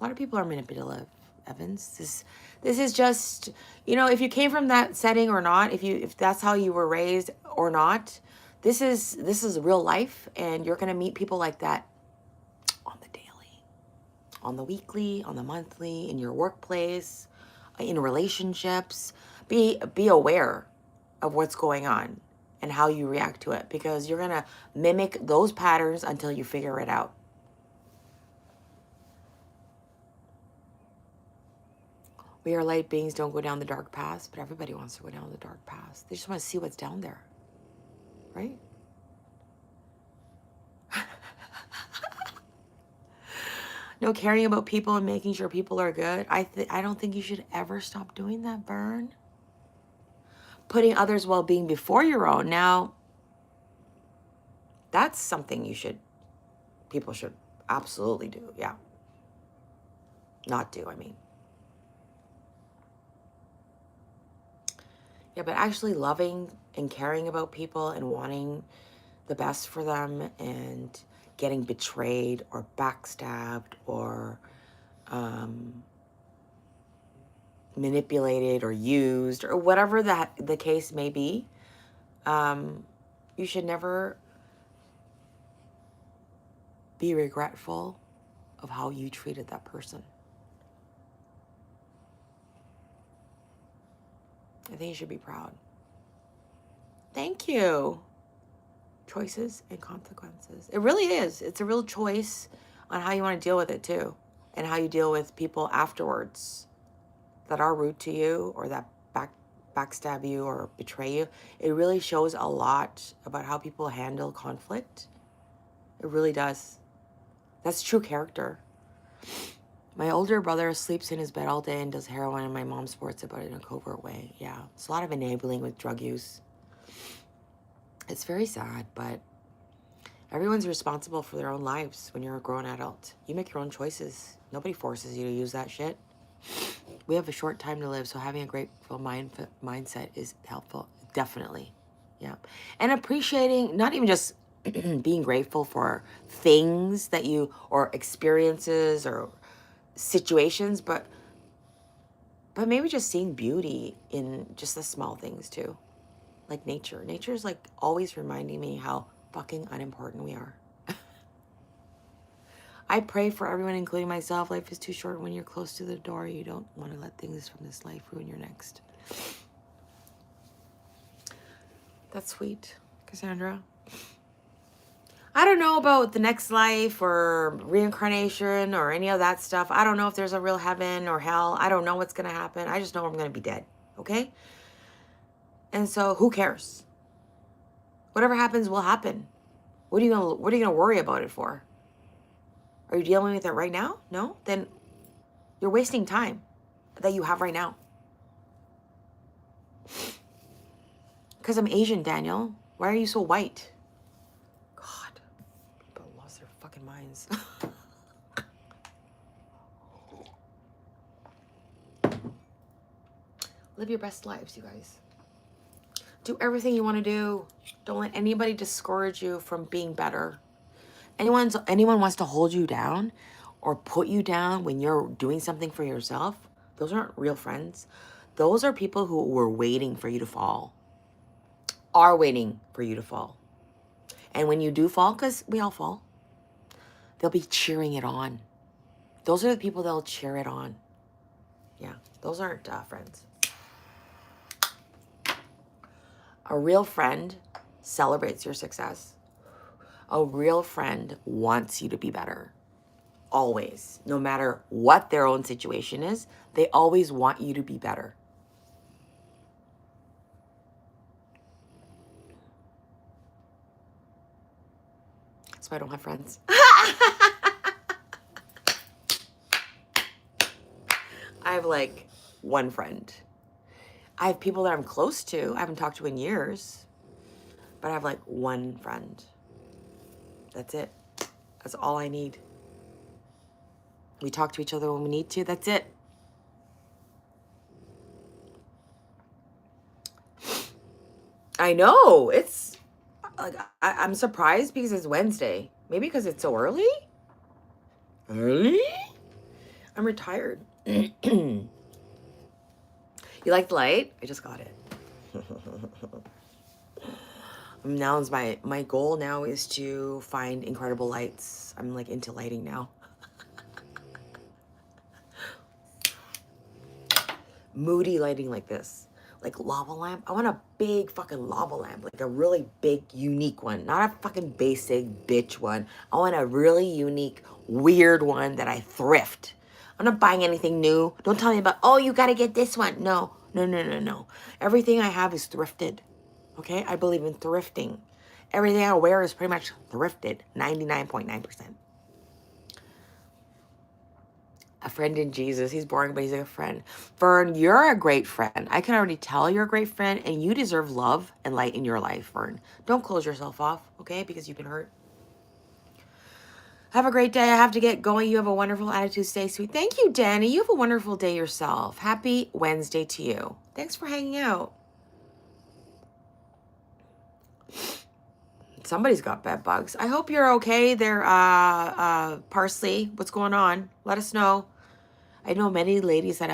A lot of people are manipulative, Evans. This is just, if you came from that setting or not, if that's how you were raised or not, this is real life, and you're gonna meet people like that on the daily, on the weekly, on the monthly, in your workplace, in relationships. Be aware of what's going on and how you react to it, because you're gonna mimic those patterns until you figure it out. We are light beings, don't go down the dark paths, but everybody wants to go down the dark paths. They just want to see what's down there, right? No caring about people and making sure people are good. I don't think you should ever stop doing that, Bern. Putting others' well-being before your own. Now, That's something people should absolutely do. Yeah. Not do, I mean. Yeah, but actually loving and caring about people and wanting the best for them and getting betrayed or backstabbed or manipulated or used or whatever the case may be, you should never be regretful of how you treated that person. I think you should be proud. Thank you. Choices and consequences. It really is. It's a real choice on how you want to deal with it too, and how you deal with people afterwards that are rude to you or that backstab you or betray you. It really shows a lot about how people handle conflict. It really does. That's true character. My older brother sleeps in his bed all day and does heroin, and my mom sports about it in a covert way. Yeah, it's a lot of enabling with drug use. It's very sad, but everyone's responsible for their own lives when you're a grown adult. You make your own choices. Nobody forces you to use that shit. We have a short time to live, so having a grateful mindset is helpful. Definitely. Yeah. And appreciating, not even just being grateful for things that you, or experiences or situations, but maybe just seeing beauty in just the small things too. Like nature. Nature's like always reminding me how fucking unimportant we are. I pray for everyone, including myself. Life is too short. When you're close to the door, you don't want to let things from this life ruin your next. That's sweet, Cassandra. I don't know about the next life or reincarnation or any of that stuff. I don't know if there's a real heaven or hell. I don't know what's going to happen. I just know I'm going to be dead. Okay? And so who cares? Whatever happens will happen. What are you going to worry about it for? Are you dealing with it right now? No? Then you're wasting time that you have right now. Because I'm Asian, Daniel. Why are you so white? God. People lost their fucking minds. Live your best lives, you guys. Do everything you want to do. Don't let anybody discourage you from being better. Anyone wants to hold you down or put you down when you're doing something for yourself, those aren't real friends. Those are people who were waiting for you to fall. Are waiting for you to fall. And when you do fall, because we all fall, they'll be cheering it on. Those are the people that'll cheer it on. Yeah, those aren't friends. A real friend celebrates your success. A real friend wants you to be better. Always. No matter what their own situation is, they always want you to be better. That's why I don't have friends. I have like one friend. I have people that I'm close to. I haven't talked to in years. But I have like one friend. That's it. That's all I need. We talk to each other when we need to. That's it. I know. It's like I'm surprised because it's Wednesday. Maybe because it's so early? Early? I'm retired. You like the light? I just got it. Now is my goal now is to find incredible lights. I'm like into lighting now. Moody lighting like this. Like lava lamp. I want a big fucking lava lamp. Like a really big, unique one. Not a fucking basic bitch one. I want a really unique, weird one that I thrift. I'm not buying anything new. Don't tell me about, oh, you gotta get this one. No. Everything I have is thrifted. Okay? I believe in thrifting. Everything I wear is pretty much thrifted. 99.9%. A friend in Jesus. He's boring, but he's a friend. Vern, you're a great friend. I can already tell you're a great friend, and you deserve love and light in your life, Vern. Don't close yourself off, okay? Because you've been hurt. Have a great day. I have to get going. You have a wonderful attitude. Stay sweet. Thank you, Danny. You have a wonderful day yourself. Happy Wednesday to you. Thanks for hanging out. Somebody's got bed bugs. I hope you're okay there, Parsley. What's going on? Let us know. I know many ladies that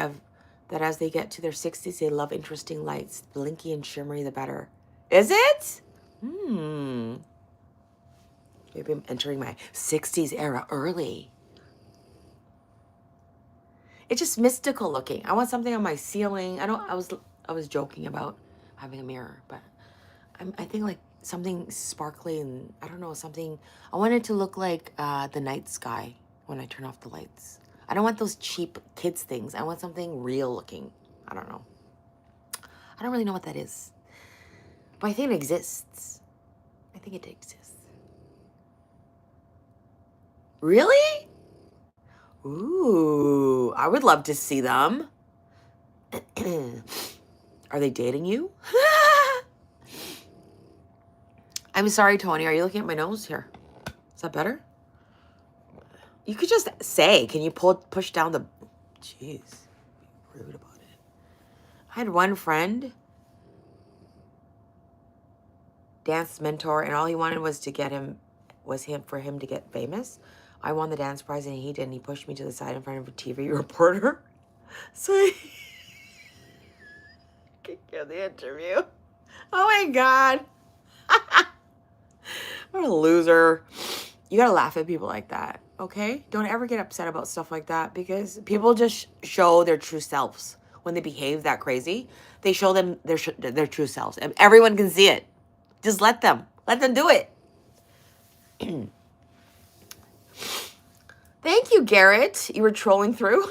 as they get to their 60s, they love interesting lights. Blinky and shimmery, the better. Is it? Maybe I'm entering my 60s era early. It's just mystical looking. I want something on my ceiling. I was joking about having a mirror, but I think like something sparkly and I don't know, something. I want it to look like the night sky when I turn off the lights. I don't want those cheap kids things. I want something real looking. I don't know. I don't really know what that is, but I think it exists. I think it exists. Really? Ooh, I would love to see them. Are they dating you? I'm sorry, Tony. Are you looking at my nose here? Is that better? You could just say, can you push down the... Jeez, rude about it. I had one friend, dance mentor, and all he wanted was for him to get famous. I won the dance prize and he didn't. He pushed me to the side in front of a TV reporter. So he could get the interview. Oh my God. What a loser. You gotta laugh at people like that, okay? Don't ever get upset about stuff like that because people just show their true selves. When they behave that crazy, they show them their true selves. And everyone can see it. Just let them do it. Thank you, Garrett. You were trolling through.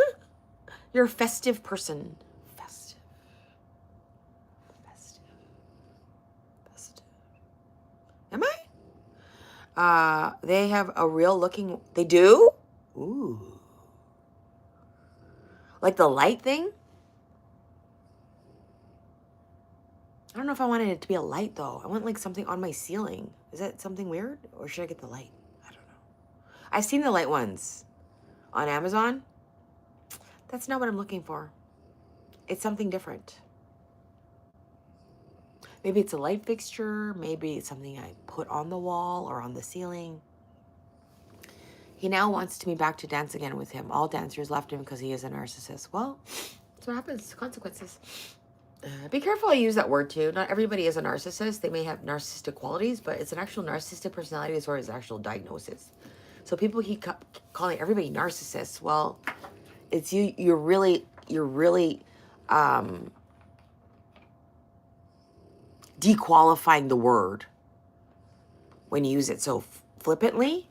You're a festive person. Festive. Am I? They have a real looking... They do? Ooh. Like the light thing? I don't know if I wanted it to be a light, though. I want, like, something on my ceiling. Is that something weird? Or should I get the light? I don't know. I've seen the light ones on Amazon. That's not what I'm looking for. It's something different. Maybe it's a light fixture. Maybe it's something I put on the wall or on the ceiling. He now wants me back to dance again with him. All dancers left him because he is a narcissist. Well, that's what happens. Consequences. Be careful I use that word too. Not everybody is a narcissist. They may have narcissistic qualities, but it's an actual narcissistic personality disorder. It's an actual diagnosis. So people keep calling everybody narcissists. Well, it's you. You're really dequalifying the word when you use it so flippantly.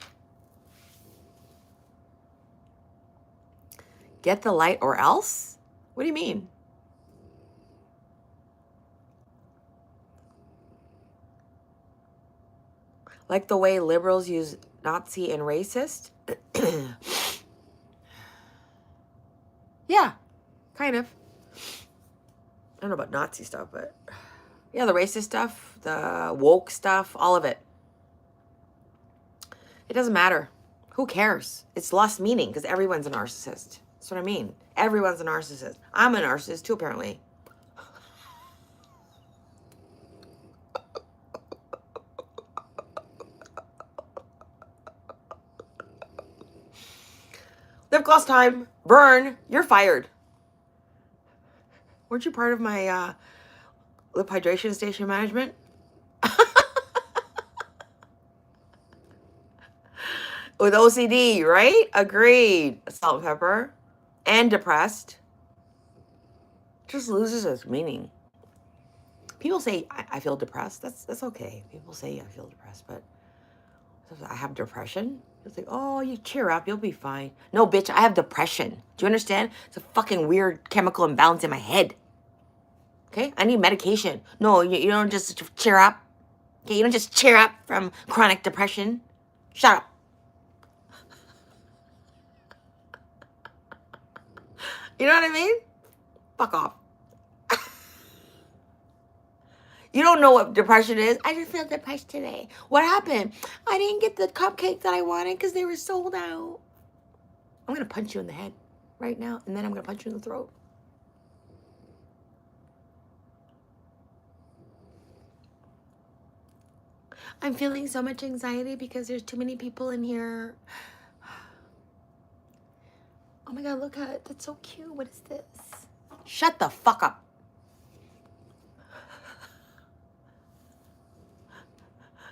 Get the light or else? What do you mean? Like the way liberals use Nazi and racist? Yeah, kind of. I don't know about Nazi stuff, but yeah, the racist stuff, the woke stuff, all of it. It doesn't matter. Who cares? It's lost meaning because everyone's a narcissist. That's what I mean. Everyone's a narcissist. I'm a narcissist too, apparently. Lip gloss time. Burn. You're fired. Weren't you part of my lip hydration station management? With OCD, right? Agreed. Salt and pepper. And depressed. Just loses its meaning. People say, I feel depressed. That's okay. People say I feel depressed, but I have depression. It's like, oh, you cheer up. You'll be fine. No, bitch, I have depression. Do you understand? It's a fucking weird chemical imbalance in my head. Okay? I need medication. No, you don't just cheer up. Okay? You don't just cheer up from chronic depression. Shut up. You know what I mean? Fuck off. You don't know what depression is. I just feel depressed today. What happened? I didn't get the cupcake that I wanted because they were sold out. I'm going to punch you in the head right now, and then I'm going to punch you in the throat. I'm feeling so much anxiety because there's too many people in here. Oh my God, look at it. That's so cute. What is this? Shut the fuck up.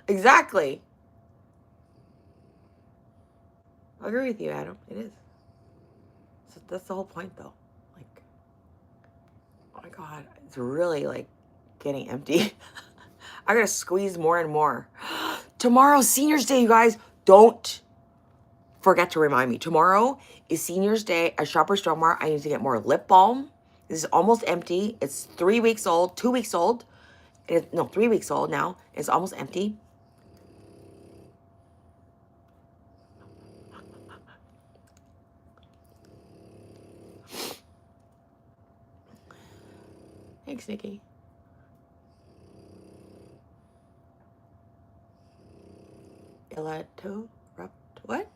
Exactly. I agree with you, Adam. It is. So that's the whole point, though. Like, oh my God, it's really like getting empty. I gotta squeeze more and more. Tomorrow's Senior's Day, you guys. Don't forget to remind me. Tomorrow is Senior's Day at Shoppers Drug Mart. I need to get more lip balm. This is almost empty. It's 3 weeks old, 2 weeks old. No, 3 weeks old now. It's almost empty. Thanks, Nikki. What?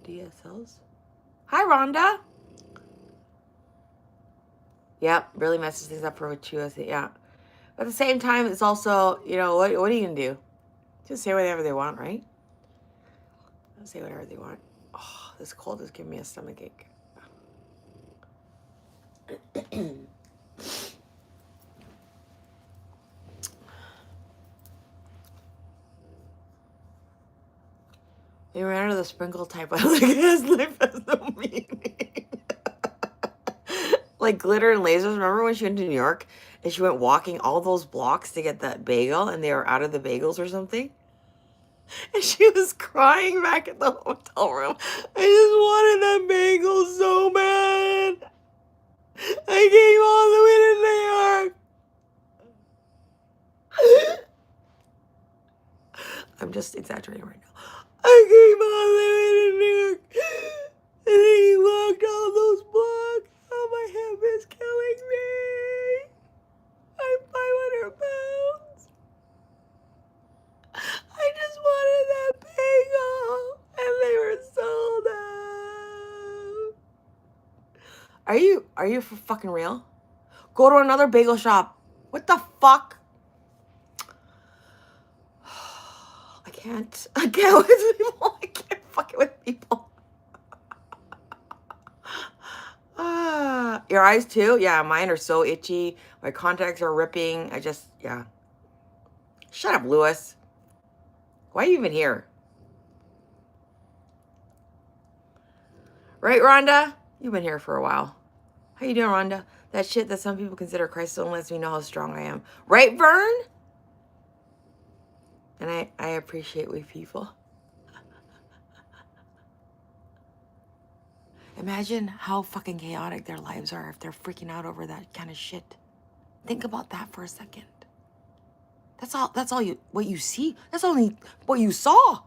DSLs? Hi, Rhonda. Yep, really messes things up for what you guys. Yeah. But at the same time, it's also, you know, what are you going to do? Just say whatever they want, right? Say whatever they want. Oh, this cold is giving me a stomachache. They ran out of the sprinkle type. I like his life has no meaning. Like glitter and lasers. Remember when she went to New York and she went walking all those blocks to get that bagel and they were out of the bagels or something? And she was crying back at the hotel room. I just wanted that bagel so bad. I came all the way to New York. I'm just exaggerating right now. I came all the way to New York. And then he walked all those blocks. Oh, my hip is killing me. I'm 500 pounds. I just wanted that bagel. And they were sold out. Are you for fucking real? Go to another bagel shop. What the fuck? I can't with people. I can't fuck it with people. Your eyes too? Yeah, mine are so itchy. My contacts are ripping. Yeah. Shut up, Lewis. Why are you even here? Right, Rhonda? You've been here for a while. How you doing, Rhonda? That shit that some people consider crisis don't lets me know how strong I am. Right, Vern? And I appreciate we people. Imagine how fucking chaotic their lives are if they're freaking out over that kind of shit. Think about that for a second. That's all what you see. That's only what you saw.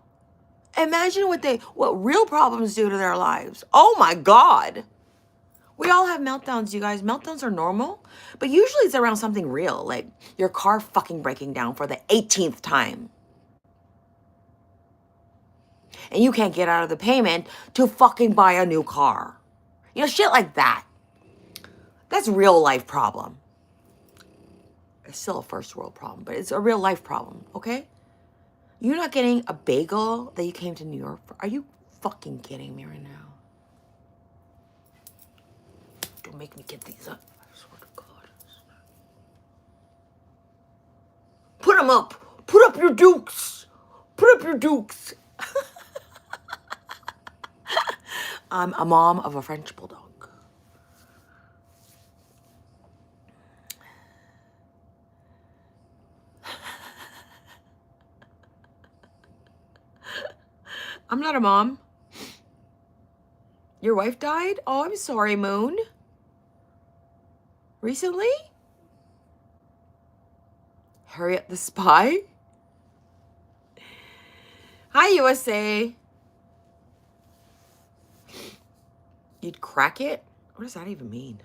Imagine what real problems do to their lives. Oh my God. We all have meltdowns, you guys. Meltdowns are normal, but usually it's around something real, like your car fucking breaking down for the 18th time. And you can't get out of the payment to fucking buy a new car. You know, shit like that. That's a real life problem. It's still a first world problem, but it's a real life problem, okay? You're not getting a bagel that you came to New York for. Are you fucking kidding me right now? Don't make me get these up. I swear to God. Put them up. Put up your dukes. Put up your dukes. I'm a mom of a French bulldog. I'm not a mom. Your wife died? Oh, I'm sorry, Moon. Recently? Harriet the Spy? Hi, USA. You'd crack it? What does that even mean?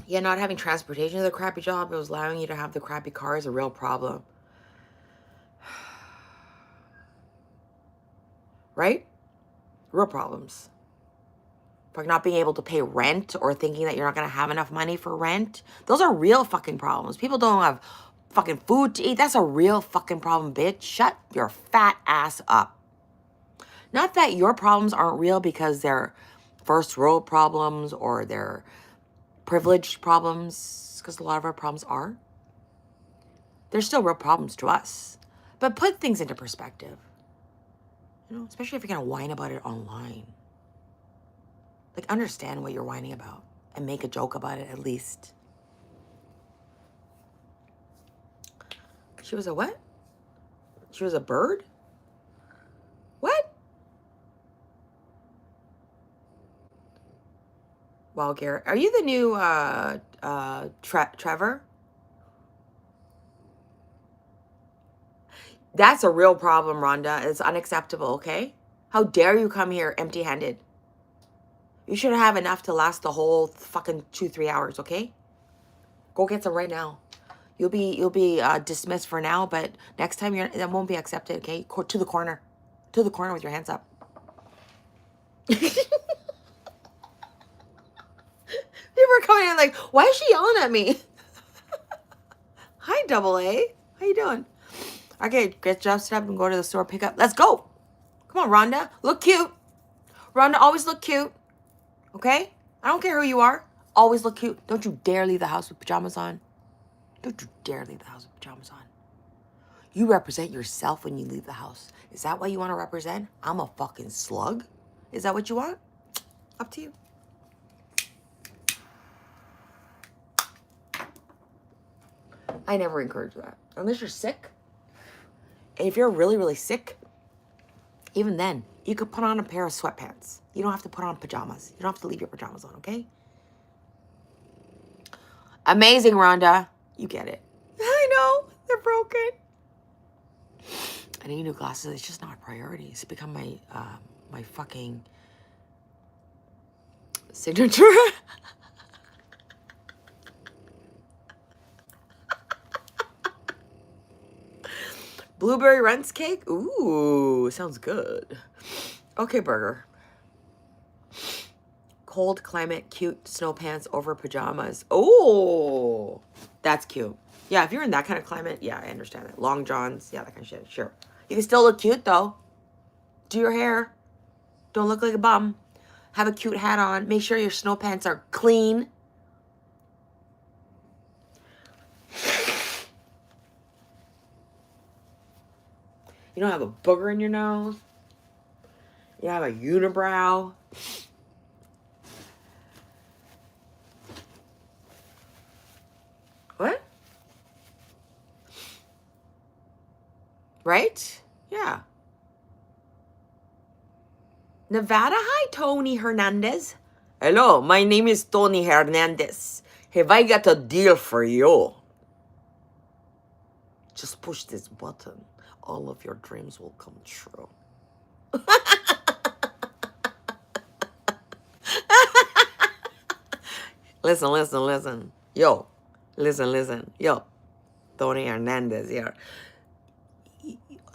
Yeah, not having transportation to the crappy job, it was allowing you to have the crappy car is a real problem. Right? Real problems. Like not being able to pay rent or thinking that you're not going to have enough money for rent. Those are real fucking problems. People don't have fucking food to eat. That's a real fucking problem, bitch. Shut your fat ass up. Not that your problems aren't real because they're first world problems or they're privileged problems, because a lot of our problems are. They're still real problems to us. But put things into perspective. You know, especially if you're going to whine about it online. Like, understand what you're whining about and make a joke about it at least. She was a what? She was a bird? What? Wow, Garrett. Are you the new Trevor? That's a real problem, Rhonda. It's unacceptable, okay? How dare you come here empty-handed? You should have enough to last the whole fucking 2-3 hours, okay? Go get some right now. You'll be dismissed for now, but next time that won't be accepted, okay? To the corner. To the corner with your hands up. People are coming in like, why is she yelling at me? Hi, Double A. How you doing? Okay, get dressed up and go to the store, pick up. Let's go. Come on, Rhonda. Look cute. Rhonda, always look cute. Okay? I don't care who you are. Always look cute. Don't you dare leave the house with pajamas on. Don't you dare leave the house with pajamas on. You represent yourself when you leave the house. Is that what you want to represent? I'm a fucking slug? Is that what you want? Up to you. I never encourage that. Unless you're sick. And if you're really, really sick, even then, you could put on a pair of sweatpants. You don't have to put on pajamas. You don't have to leave your pajamas on, okay? Amazing, Rhonda. You get it. I know. They're broken. I need new glasses. It's just not a priority. It's become my fucking signature. Blueberry Runts cake? Ooh, sounds good. Okay, burger. Cold climate, cute snow pants over pajamas. Oh, that's cute. Yeah, if you're in that kind of climate, yeah, I understand that. Long johns, yeah, that kind of shit, sure. You can still look cute, though. Do your hair. Don't look like a bum. Have a cute hat on. Make sure your snow pants are clean. You don't have a booger in your nose. You have a unibrow. What? Right? Yeah. Nevada, hi, Tony Hernandez. Hello, my name is Tony Hernandez. Have I got a deal for you? Just push this button. All of your dreams will come true. Listen. Yo, listen. Yo, Tony Hernandez here.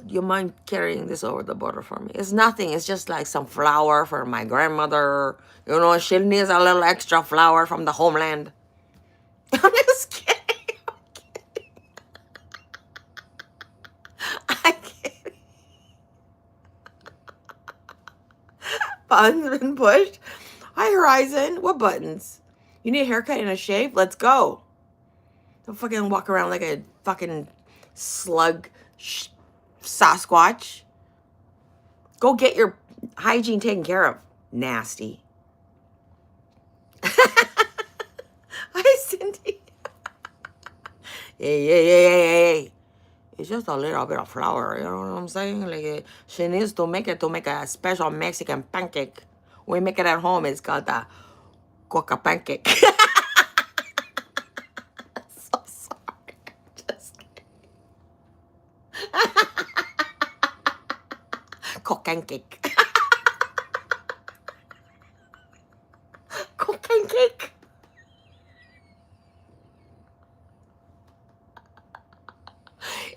You mind carrying this over the border for me? It's nothing. It's just like some flour for my grandmother. You know, she needs a little extra flour from the homeland. I'm just kidding. I'm kidding. Buttons been pushed. Hi, Horizon. What buttons? You need a haircut and a shave? Let's go. Don't fucking walk around like a fucking slug Sasquatch. Go get your hygiene taken care of. Nasty. Hi, Cindy. Hey. It's just a little bit of flour, you know what I'm saying? Like, she needs to make a special Mexican pancake. We make it at home. It's called the coca pancake. So sorry. Just kidding. Coca cake.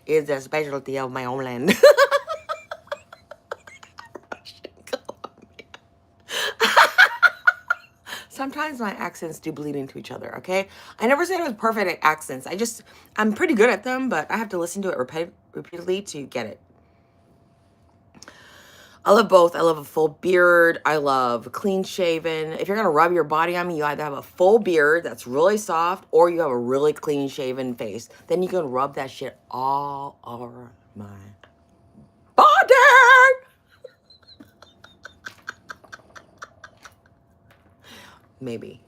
is a specialty of my homeland. Sometimes my accents do bleed into each other, okay? I never said it was perfect accents. I'm pretty good at them, but I have to listen to it repeatedly to get it. I love both. I love a full beard. I love clean shaven. If you're going to rub your body on me, you either have a full beard that's really soft or you have a really clean shaven face. Then you can rub that shit all over my body. Maybe.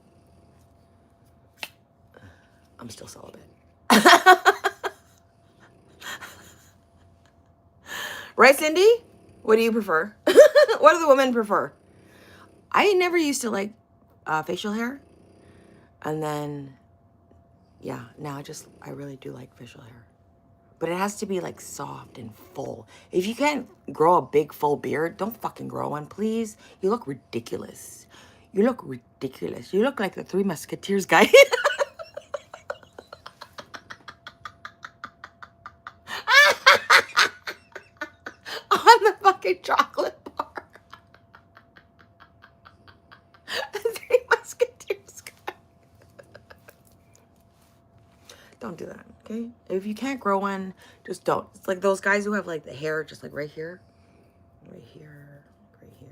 I'm still celibate. Right, Cindy? What do you prefer? What do the women prefer? I never used to like facial hair. And then, yeah, now I really do like facial hair. But it has to be like soft and full. If you can't grow a big full beard, don't fucking grow one, please. You look ridiculous. You look ridiculous. You look like the Three Musketeers guy. On the fucking chocolate bar. The Three Musketeers guy. Don't do that, okay? If you can't grow one, just don't. It's like those guys who have like the hair just like right here. Right here. Right here.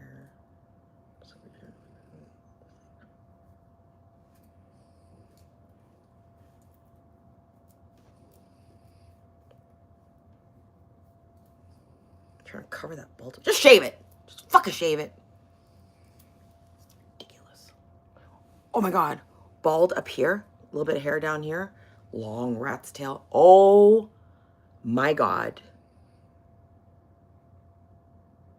Trying to cover that bald. Just shave it. Just fucking shave it. Ridiculous. Oh my god. Bald up here. A little bit of hair down here. Long rat's tail. Oh my god.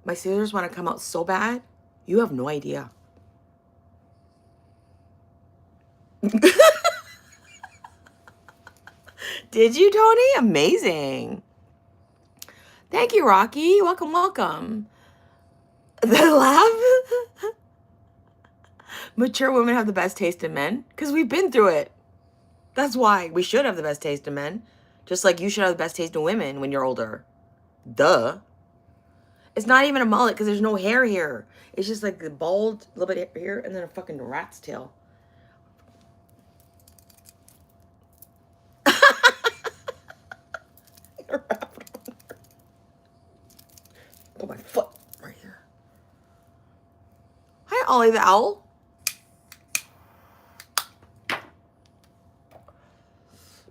My scissors want to come out so bad. You have no idea. Did you, Tony? Amazing. Thank you, Rocky. Welcome, welcome. The laugh? Mature women have the best taste in men? Because we've been through it. That's why we should have the best taste in men. Just like you should have the best taste in women when you're older. Duh. It's not even a mullet because there's no hair here. It's just like the bald, a little bit here, and then a fucking rat's tail. Oh, my foot right here. Hi, Ollie the Owl.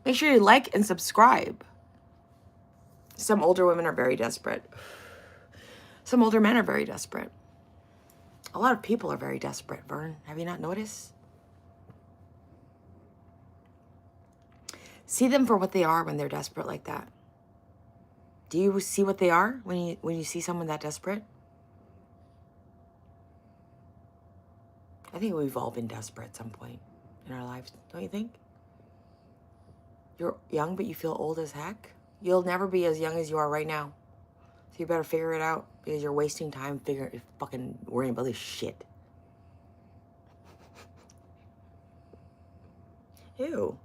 Make sure you like and subscribe. Some older women are very desperate. Some older men are very desperate. A lot of people are very desperate, Vern. Have you not noticed? See them for what they are when they're desperate like that. Do you see what they are when you see someone that desperate? I think we've all been desperate at some point in our lives, don't you think? You're young, but you feel old as heck. You'll never be as young as you are right now. So you better figure it out because you're wasting time fucking worrying about this shit. Ew.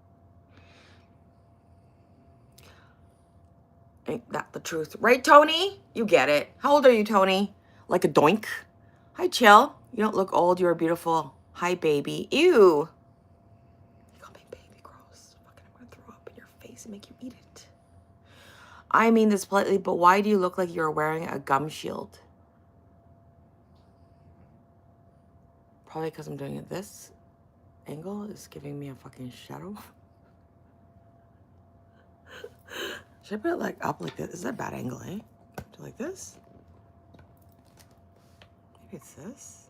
Ain't that the truth? Right, Tony? You get it. How old are you, Tony? Like a doink? Hi, Chill. You don't look old. You're beautiful. Hi, baby. Ew. You call me baby. Gross. Fucking, I'm gonna throw up in your face and make you eat it. I mean this politely, but why do you look like you're wearing a gum shield? Probably because I'm doing it this angle is giving me a fucking shadow. Should I put it like up like this? This is a bad angle, eh? Do like this? Maybe it's this.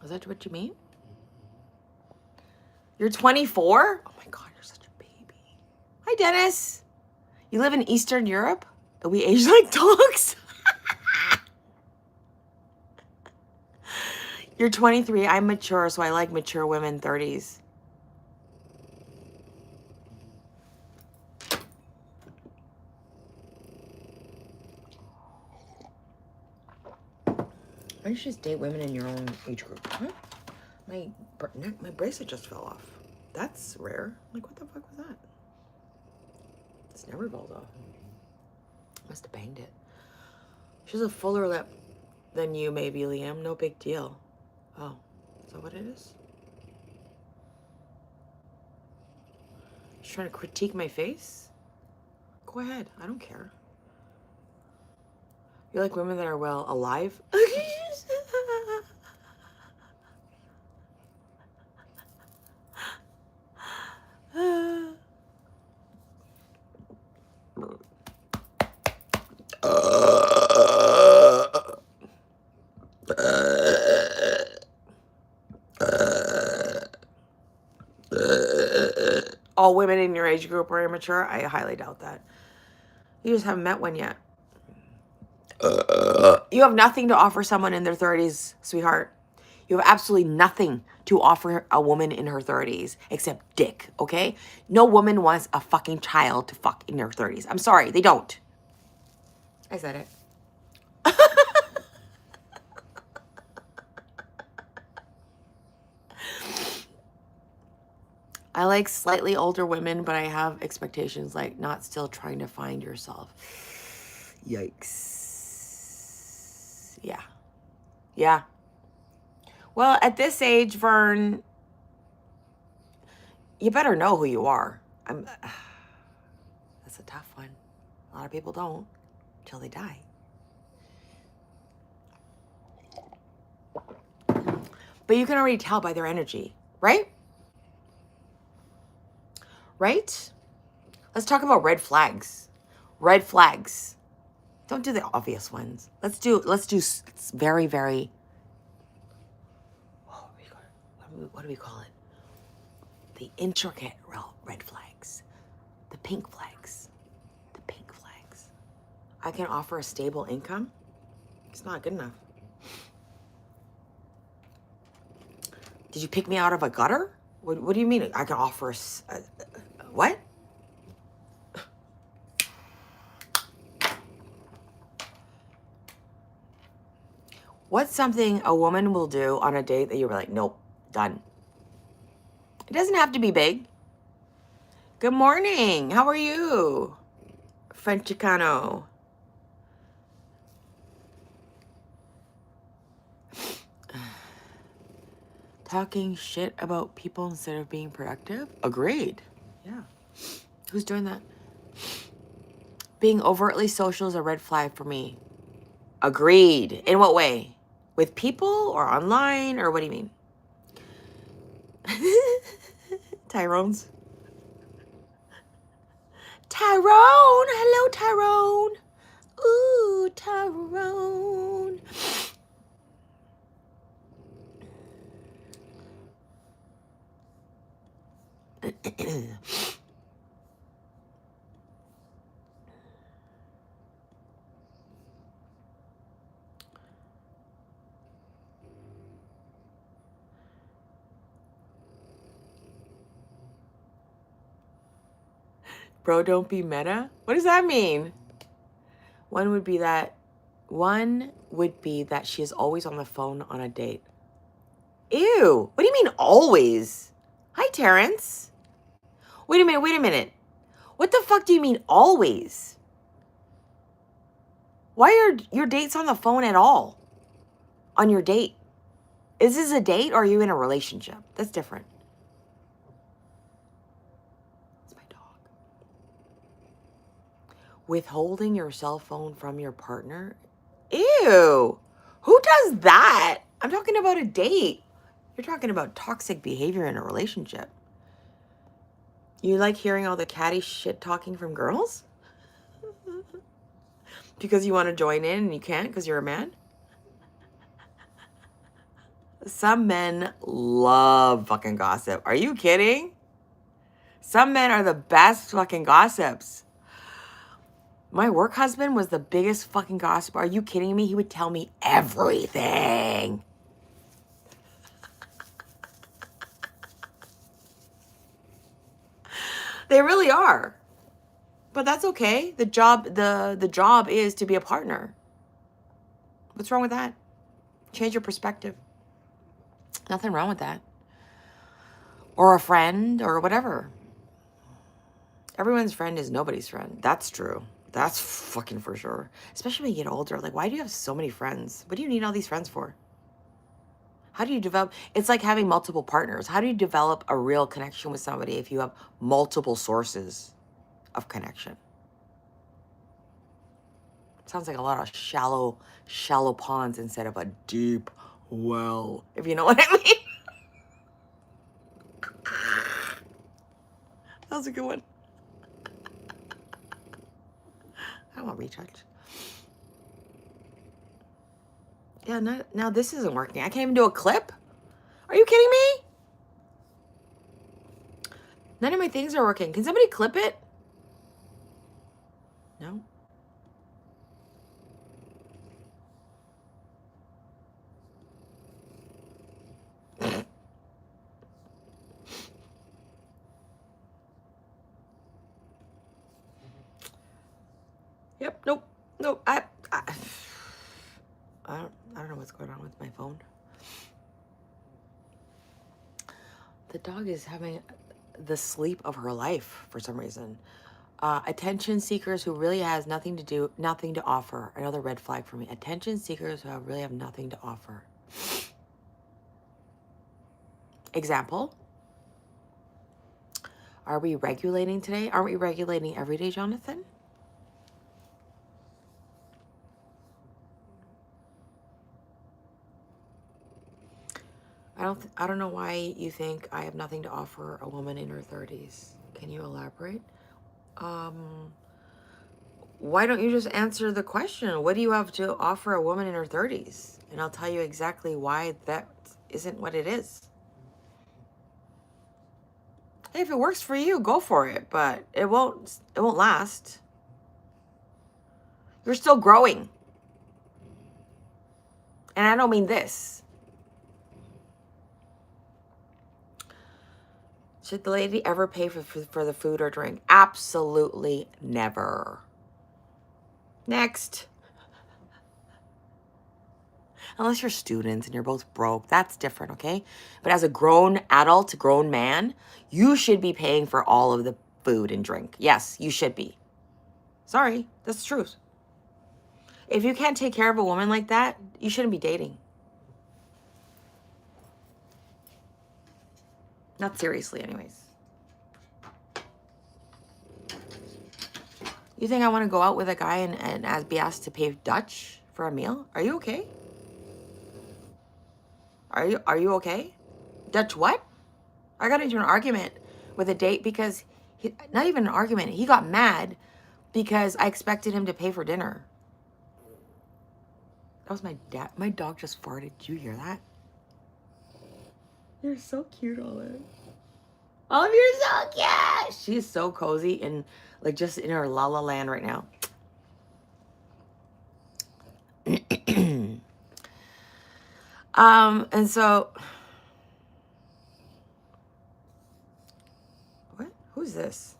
Is that what you mean? You're 24? Oh my god, you're such a baby. Hi, Dennis. You live in Eastern Europe? And we age like dogs? You're 23. I'm mature, so I like mature women 30s. Why don't you just date women in your own age group? Huh? My bracelet just fell off. That's rare. Like, what the fuck was that? It's never rolled off. Must have banged it. She has a fuller lip than you, maybe, Liam. No big deal. Oh, is that what it is? She's trying to critique my face? Go ahead. I don't care. You like women that are, well, alive? All women in your age group are immature? I highly doubt that. You just haven't met one yet. You have nothing to offer someone in their 30s, sweetheart. You have absolutely nothing to offer a woman in her 30s except dick, okay? No woman wants a fucking child to fuck in their 30s. I'm sorry, they don't. I said it. I like slightly older women, but I have expectations like not still trying to find yourself. Yikes. Yeah. Yeah. Well, at this age, Vern, you better know who you are. That's a tough one. A lot of people don't until they die. But you can already tell by their energy, right? Right? Let's talk about red flags. Red flags. Don't do the obvious ones. Let's do very, very, what do we call it? The intricate red flags. The pink flags. The pink flags. I can offer a stable income. It's not good enough. Did you pick me out of a gutter? What do you mean I can offer what? What's something a woman will do on a date that you were like, nope, done? It doesn't have to be big. Good morning. How are you? French Chicano. Talking shit about people instead of being productive? Agreed. Yeah. Who's doing that? Being overtly social is a red flag for me. Agreed. In what way? With people or online or what do you mean? Tyrone's. Tyrone! Hello, Tyrone. Ooh, Tyrone. Bro, don't be meta? What does that mean? One would be that she is always on the phone on a date. Ew. What do you mean always? Hi, Terrence. Wait a minute. What the fuck do you mean always? Why are your dates on the phone at all? On your date? Is this a date or are you in a relationship? That's different. It's my dog. Withholding your cell phone from your partner? Ew. Who does that? I'm talking about a date. You're talking about toxic behavior in a relationship. You like hearing all the catty shit talking from girls? Because you want to join in and you can't because you're a man? Some men love fucking gossip. Are you kidding? Some men are the best fucking gossips. My work husband was the biggest fucking gossiper. Are you kidding me? He would tell me everything. They really are. But that's okay. The job is to be a partner. What's wrong with that? Change your perspective. Nothing wrong with that. Or a friend or whatever. Everyone's friend is nobody's friend. That's true. That's fucking for sure. Especially when you get older. Like, why do you have so many friends? What do you need all these friends for? How do you develop? It's like having multiple partners. How do you develop a real connection with somebody if you have multiple sources of connection? Sounds like a lot of shallow ponds instead of a deep well, if you know what I mean. That was a good one. I don't want retouch. Yeah, now this isn't working. I can't even do a clip. Are you kidding me? None of my things are working. Can somebody clip it? No. Yep. Nope. I don't know what's going on with my phone. The dog is having the sleep of her life for some reason. Attention seekers who really has nothing to offer. Another red flag for me. Attention seekers who really have nothing to offer. Example. Are we regulating today? Aren't we regulating every day, Jonathan? I don't know why you think I have nothing to offer a woman in her 30s. Can you elaborate? Why don't you just answer the question? What do you have to offer a woman in her 30s? And I'll tell you exactly why that isn't what it is. Hey, if it works for you, go for it, but it won't last. You're still growing. And I don't mean this. Should the lady ever pay for the food or drink? Absolutely never. Next. Unless you're students and you're both broke, that's different, okay? But as a grown adult, grown man, you should be paying for all of the food and drink. Yes, you should be. Sorry, that's the truth. If you can't take care of a woman like that, you shouldn't be dating. Not seriously, anyways. You think I want to go out with a guy and be asked to pay Dutch for a meal? Are you okay? Are you okay? Dutch what? I got into an argument with a date because not even an argument. He got mad because I expected him to pay for dinner. That was my dad. My dog just farted. Did you hear that? You're so cute, Olive. Olive, you're so cute. She's so cozy and like just in her la la land right now. And so, what? Who's this?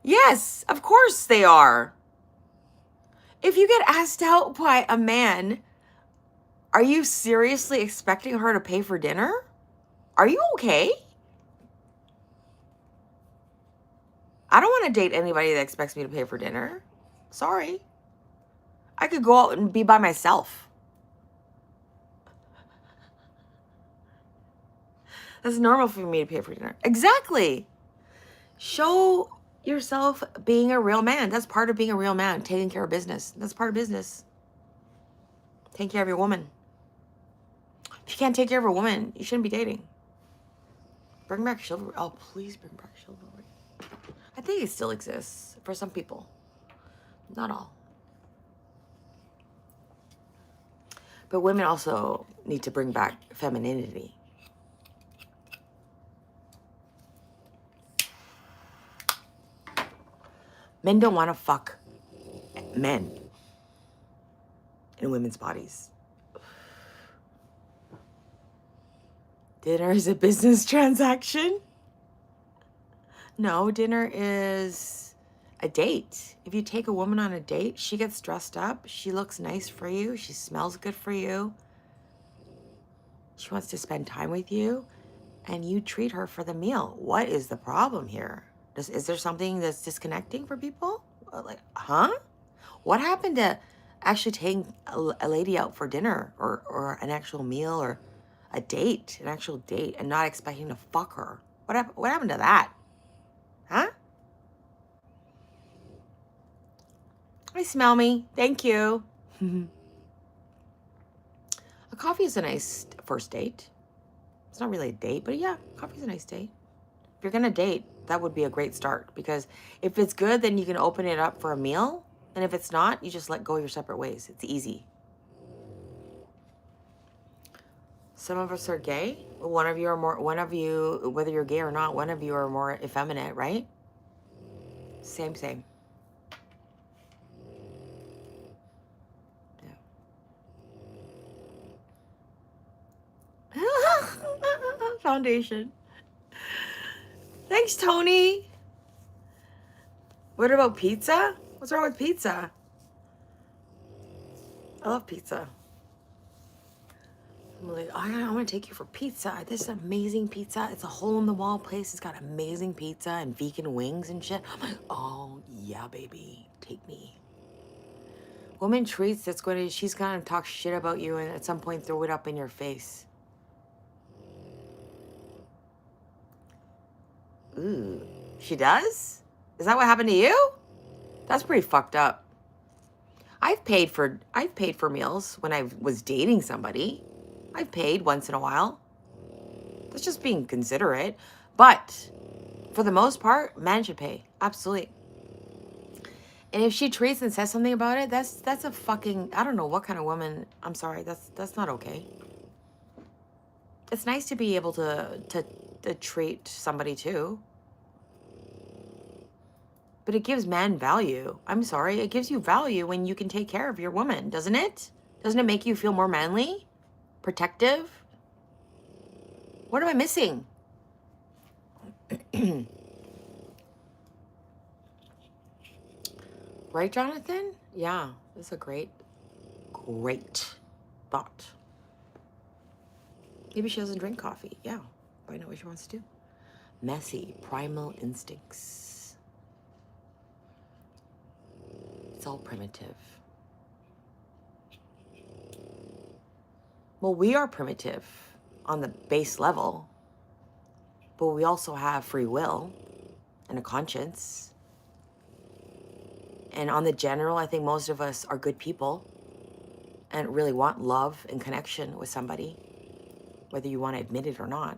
Yes, of course they are. If you get asked out by a man, are you seriously expecting her to pay for dinner? Are you okay? I don't want to date anybody that expects me to pay for dinner. Sorry. I could go out and be by myself. That's normal for me to pay for dinner. Exactly. Show yourself being a real man. That's part of being a real man. Taking care of business. That's part of business. Taking care of your woman. If you can't take care of a woman, you shouldn't be dating. Bring back chivalry. Oh, please bring back chivalry. I think it still exists for some people. Not all. But women also need to bring back femininity. Men don't want to fuck men in women's bodies. Dinner is a business transaction? No, dinner is a date. If you take a woman on a date, she gets dressed up, she looks nice for you, she smells good for you, she wants to spend time with you, and you treat her for the meal. What is the problem here? Is there something that's disconnecting for people? Like, huh? What happened to actually taking a lady out for dinner or an actual meal or a date, an actual date, and not expecting to fuck her? What happened to that? Huh? Hi, smell me. Thank you. A coffee is a nice first date. It's not really a date, but yeah, coffee's a nice date. If you're gonna date, that would be a great start, because if it's good, then you can open it up for a meal. And if it's not, you just let go your separate ways. It's easy. Some of us are gay. One of you, whether you're gay or not, one of you are more effeminate, right? Same. Yeah. Foundation. Thanks, Tony. What about pizza? What's wrong with pizza? I love pizza. I'm like, I want to take you for pizza. This is amazing pizza. It's a hole-in-the-wall place. It's got amazing pizza and vegan wings and shit. I'm like, oh, yeah, baby. Take me. Woman treats, she's going to talk shit about you and at some point throw it up in your face. Ooh. She does? Is that what happened to you? That's pretty fucked up. I've paid for meals when I was dating somebody. I've paid once in a while. That's just being considerate. But for the most part, men should pay. Absolutely. And if she treats and says something about it, that's a fucking, I don't know what kind of woman. I'm sorry, that's not okay. It's nice to be able to treat somebody too. But it gives men value. I'm sorry, it gives you value when you can take care of your woman, doesn't it? Doesn't it make you feel more manly? Protective? What am I missing? Right, Jonathan? Yeah, that's a great thought. Maybe she doesn't drink coffee. Yeah, find out what she wants to do. Messy, primal instincts. It's all primitive. Well, we are primitive on the base level, but we also have free will and a conscience. And on the general, I think most of us are good people and really want love and connection with somebody, whether you want to admit it or not.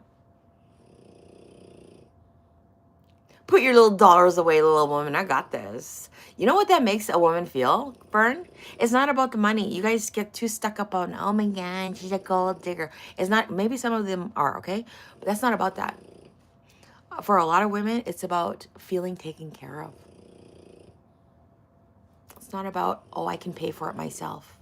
Put your little dollars away, little woman. I got this. You know what that makes a woman feel, Fern? It's not about the money. You guys get too stuck up on, oh my God, she's a gold digger. It's not, maybe some of them are, okay? But that's not about that. For a lot of women, it's about feeling taken care of. It's not about, oh, I can pay for it myself.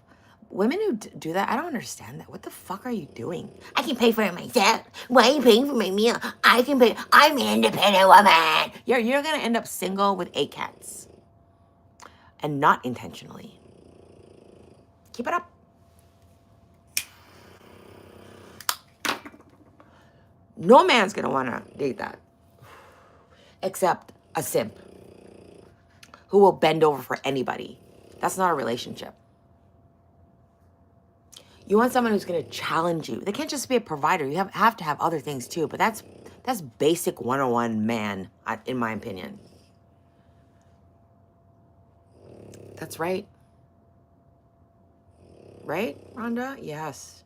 Women who do that, I don't understand that. What the fuck are you doing? I can pay for it myself. Why are you paying for my meal? I can pay. I'm an independent woman. You're going to end up single with 8 cats. And not intentionally. Keep it up. No man's going to want to date that. Except a simp. Who will bend over for anybody. That's not a relationship. You want someone who's going to challenge you. They can't just be a provider. You have to have other things too. But that's basic 101 man, in my opinion. That's right. Right, Rhonda? Yes.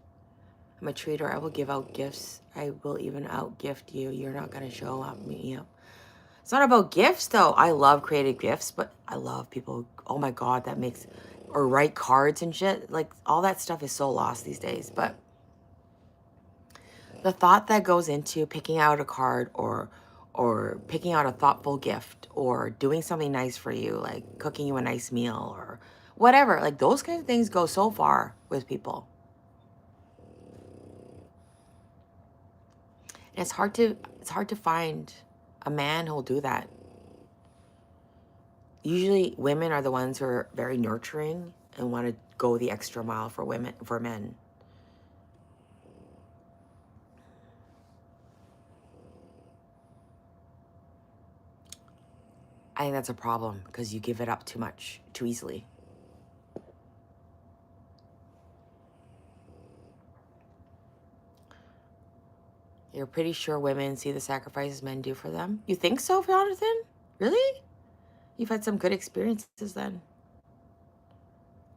I'm a treater. I will give out gifts. I will even out-gift you. You're not going to show up me up. It's not about gifts, though. I love creative gifts, but I love people. Oh, my God, that makes... Or write cards and shit. Like, all that stuff is so lost these days. But the thought that goes into picking out a card or picking out a thoughtful gift or doing something nice for you, like cooking you a nice meal or whatever, like those kind of things go so far with people. And it's hard to find a man who'll do that. Usually women are the ones who are very nurturing and want to go the extra mile for men. I think that's a problem because you give it up too much, too easily. You're pretty sure women see the sacrifices men do for them? You think so, Jonathan? Really? You've had some good experiences then.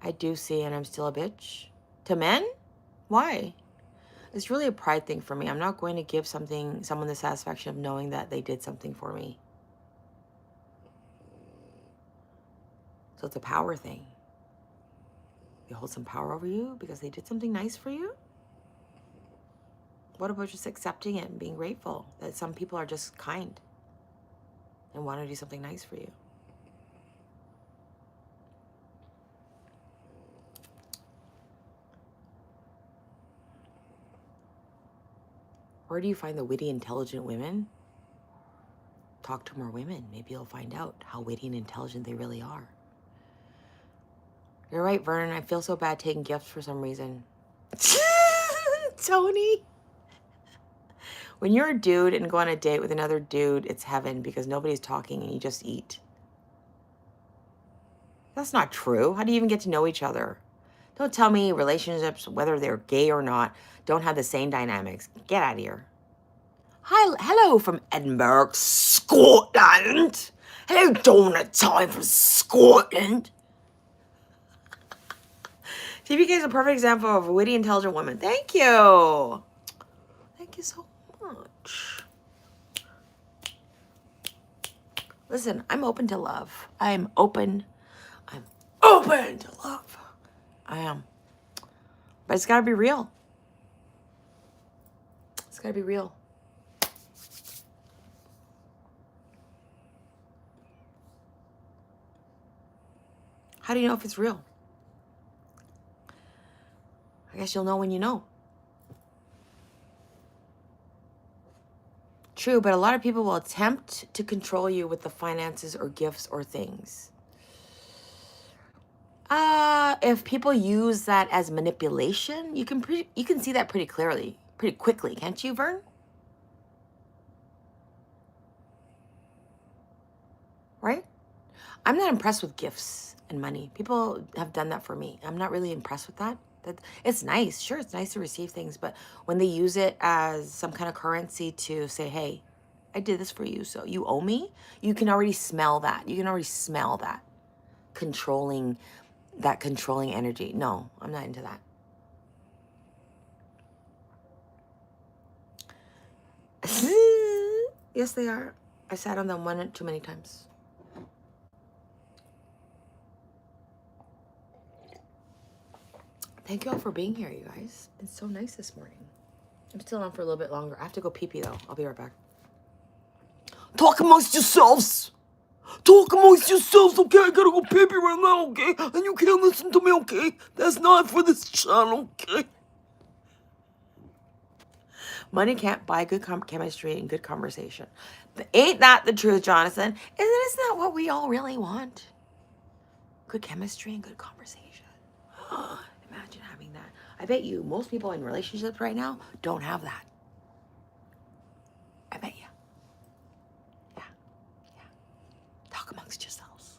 I do see, and I'm still a bitch. To men? Why? It's really a pride thing for me. I'm not going to give someone the satisfaction of knowing that they did something for me. So it's a power thing. They hold some power over you because they did something nice for you? What about just accepting it and being grateful that some people are just kind and want to do something nice for you? Where do you find the witty, intelligent women? Talk to more women. Maybe you'll find out how witty and intelligent they really are. You're right, Vernon. I feel so bad taking gifts for some reason. Tony. When you're a dude and go on a date with another dude, it's heaven because nobody's talking and you just eat. That's not true. How do you even get to know each other? Don't tell me relationships, whether they're gay or not, don't have the same dynamics. Get out of here. Hello from Edinburgh, Scotland. Hello, donut time from Scotland. TBK is a perfect example of a witty, intelligent woman. Thank you. Thank you so much. Listen, I'm open to love. I'm open to love. I am. But it's got to be real. It's got to be real. How do you know if it's real? I guess you'll know when you know. True, but a lot of people will attempt to control you with the finances or gifts or things. If people use that as manipulation, you can see that pretty clearly, pretty quickly, can't you, Vern? Right? I'm not impressed with gifts and money. People have done that for me. I'm not really impressed with that. It's nice. Sure, it's nice to receive things, but when they use it as some kind of currency to say, hey, I did this for you, so you owe me, you can already smell that. You can already smell that controlling energy. No, I'm not into that. Yes, they are. I sat on them one too many times. Thank you all for being here, you guys. It's so nice this morning. I'm still on for a little bit longer. I have to go pee-pee, though. I'll be right back. Talk amongst yourselves. Talk amongst yourselves, okay? I gotta go pee-pee right now, okay? And you can't listen to me, okay? That's not for this channel, okay? Money can't buy good chemistry and good conversation. But ain't that the truth, Jonathan? Isn't that what we all really want? Good chemistry and good conversation. Imagine having that. I bet you most people in relationships right now don't have that. I bet you. Yeah. Talk amongst yourselves.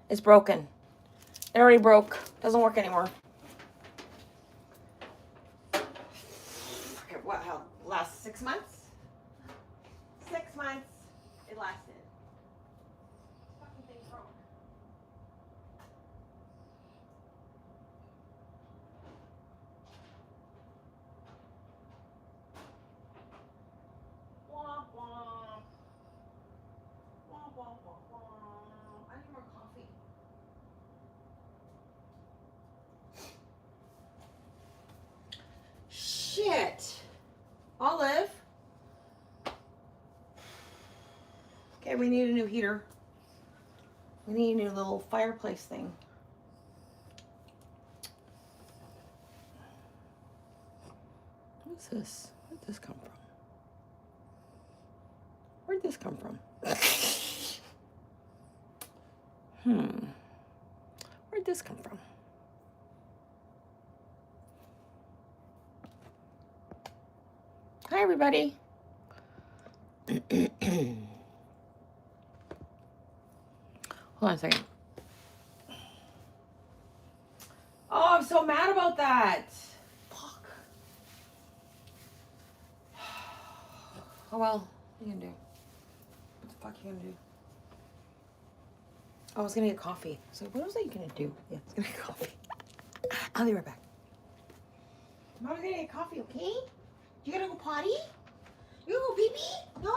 It's broken. It already broke. Doesn't work anymore. What, how, last 6 months? 6 months it lasted. Fucking thing broke. Womp womp. Womp womp womp womp. I need more coffee. Shit. Olive. Okay, we need a new heater. We need a new little fireplace thing. What's this? Where'd this come from? Where'd this come from? Where'd this come from? Hi, everybody. Hold on a second. Oh, I'm so mad about that. Fuck. Oh, well, what are you gonna do? What the fuck are you gonna do? I was gonna get coffee. So what was I gonna do? Yeah, I was gonna get coffee. I'll be right back. Mom, I'm gonna get coffee, okay? You gonna go potty? You gonna go pee-pee? No?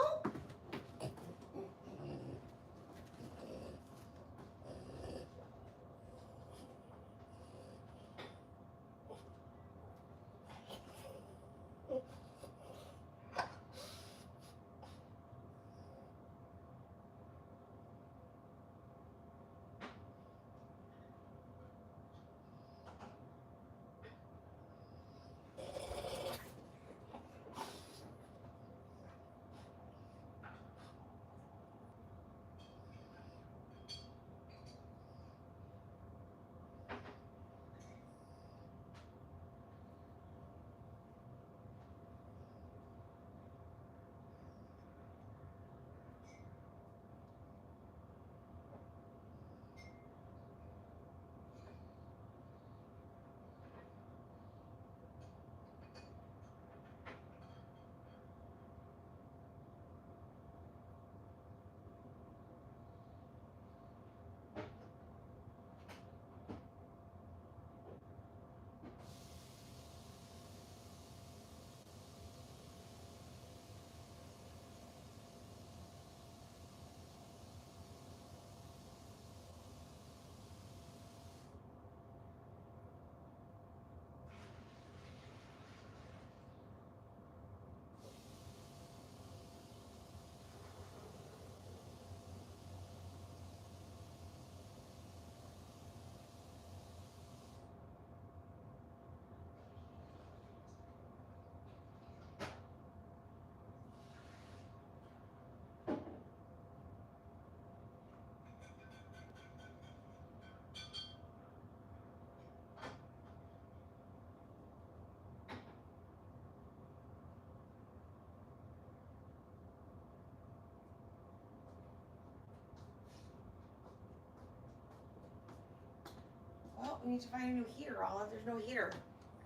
Well, we need to find a new heater, Olive. There's no heater.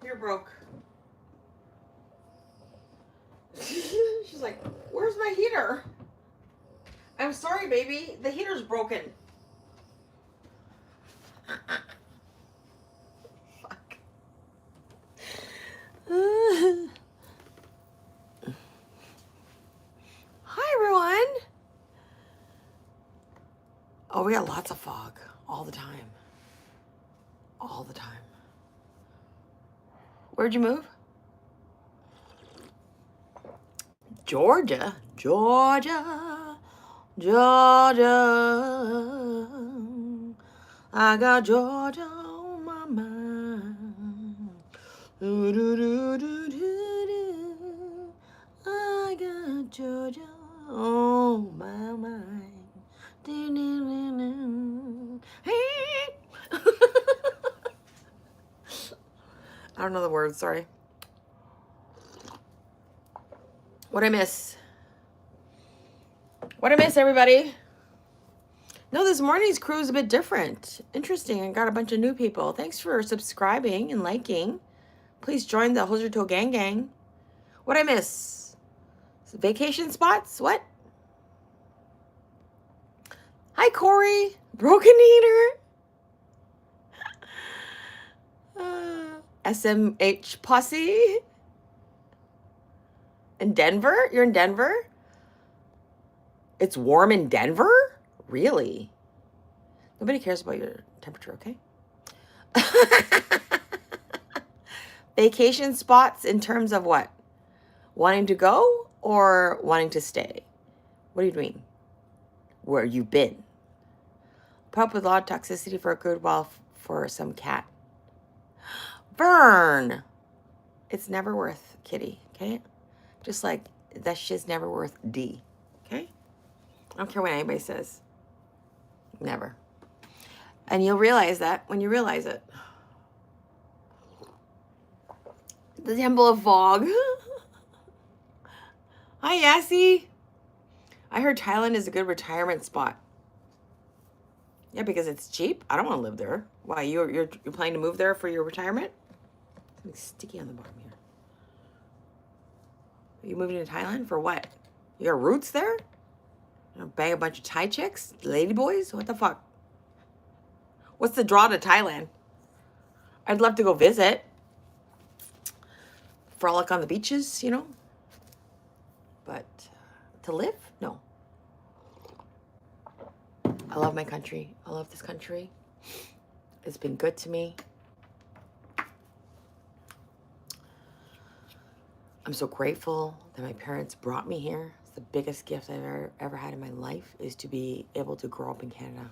Heater broke. She's like, where's my heater? I'm sorry, baby. The heater's broken. Fuck. Hi, everyone. Oh, we got lots of fog all the time. All the time. Where'd you move? Georgia. Georgia. Georgia. I got Georgia on my mind. Do, do, do, do, do, do. I got Georgia on my mind. Do, do, do, do. Hey. I don't know the words, sorry. What'd I miss? What'd I miss, everybody? No, this morning's crew is a bit different. Interesting. I got a bunch of new people. Thanks for subscribing and liking. Please join the Hoser Toe Gang Gang. What'd I miss? Vacation spots? What? Hi, Corey. Broken Eater. SMH Posse. In Denver? You're in Denver? It's warm in Denver? Really? Nobody cares about your temperature, okay? Vacation spots in terms of what? Wanting to go or wanting to stay? What do you mean? Where you've been? Put up with a lot of toxicity for a good while for some cat. Burn! It's never worth kitty, okay? Just like that shit's never worth D, okay? I don't care what anybody says. Never. And you'll realize that when you realize it. The Temple of Fog. Hi, Yassie. I heard Thailand is a good retirement spot. Yeah, because it's cheap. I don't want to live there. Why, you're planning to move there for your retirement? Something sticky on the bottom here. Are you moving to Thailand for what? You got roots there? You know, bang a bunch of Thai chicks? Ladyboys? What the fuck? What's the draw to Thailand? I'd love to go visit. Frolic on the beaches, you know? But to live? No. I love my country. I love this country. It's been good to me. I'm so grateful that my parents brought me here. It's the biggest gift I've ever had in my life, is to be able to grow up in Canada.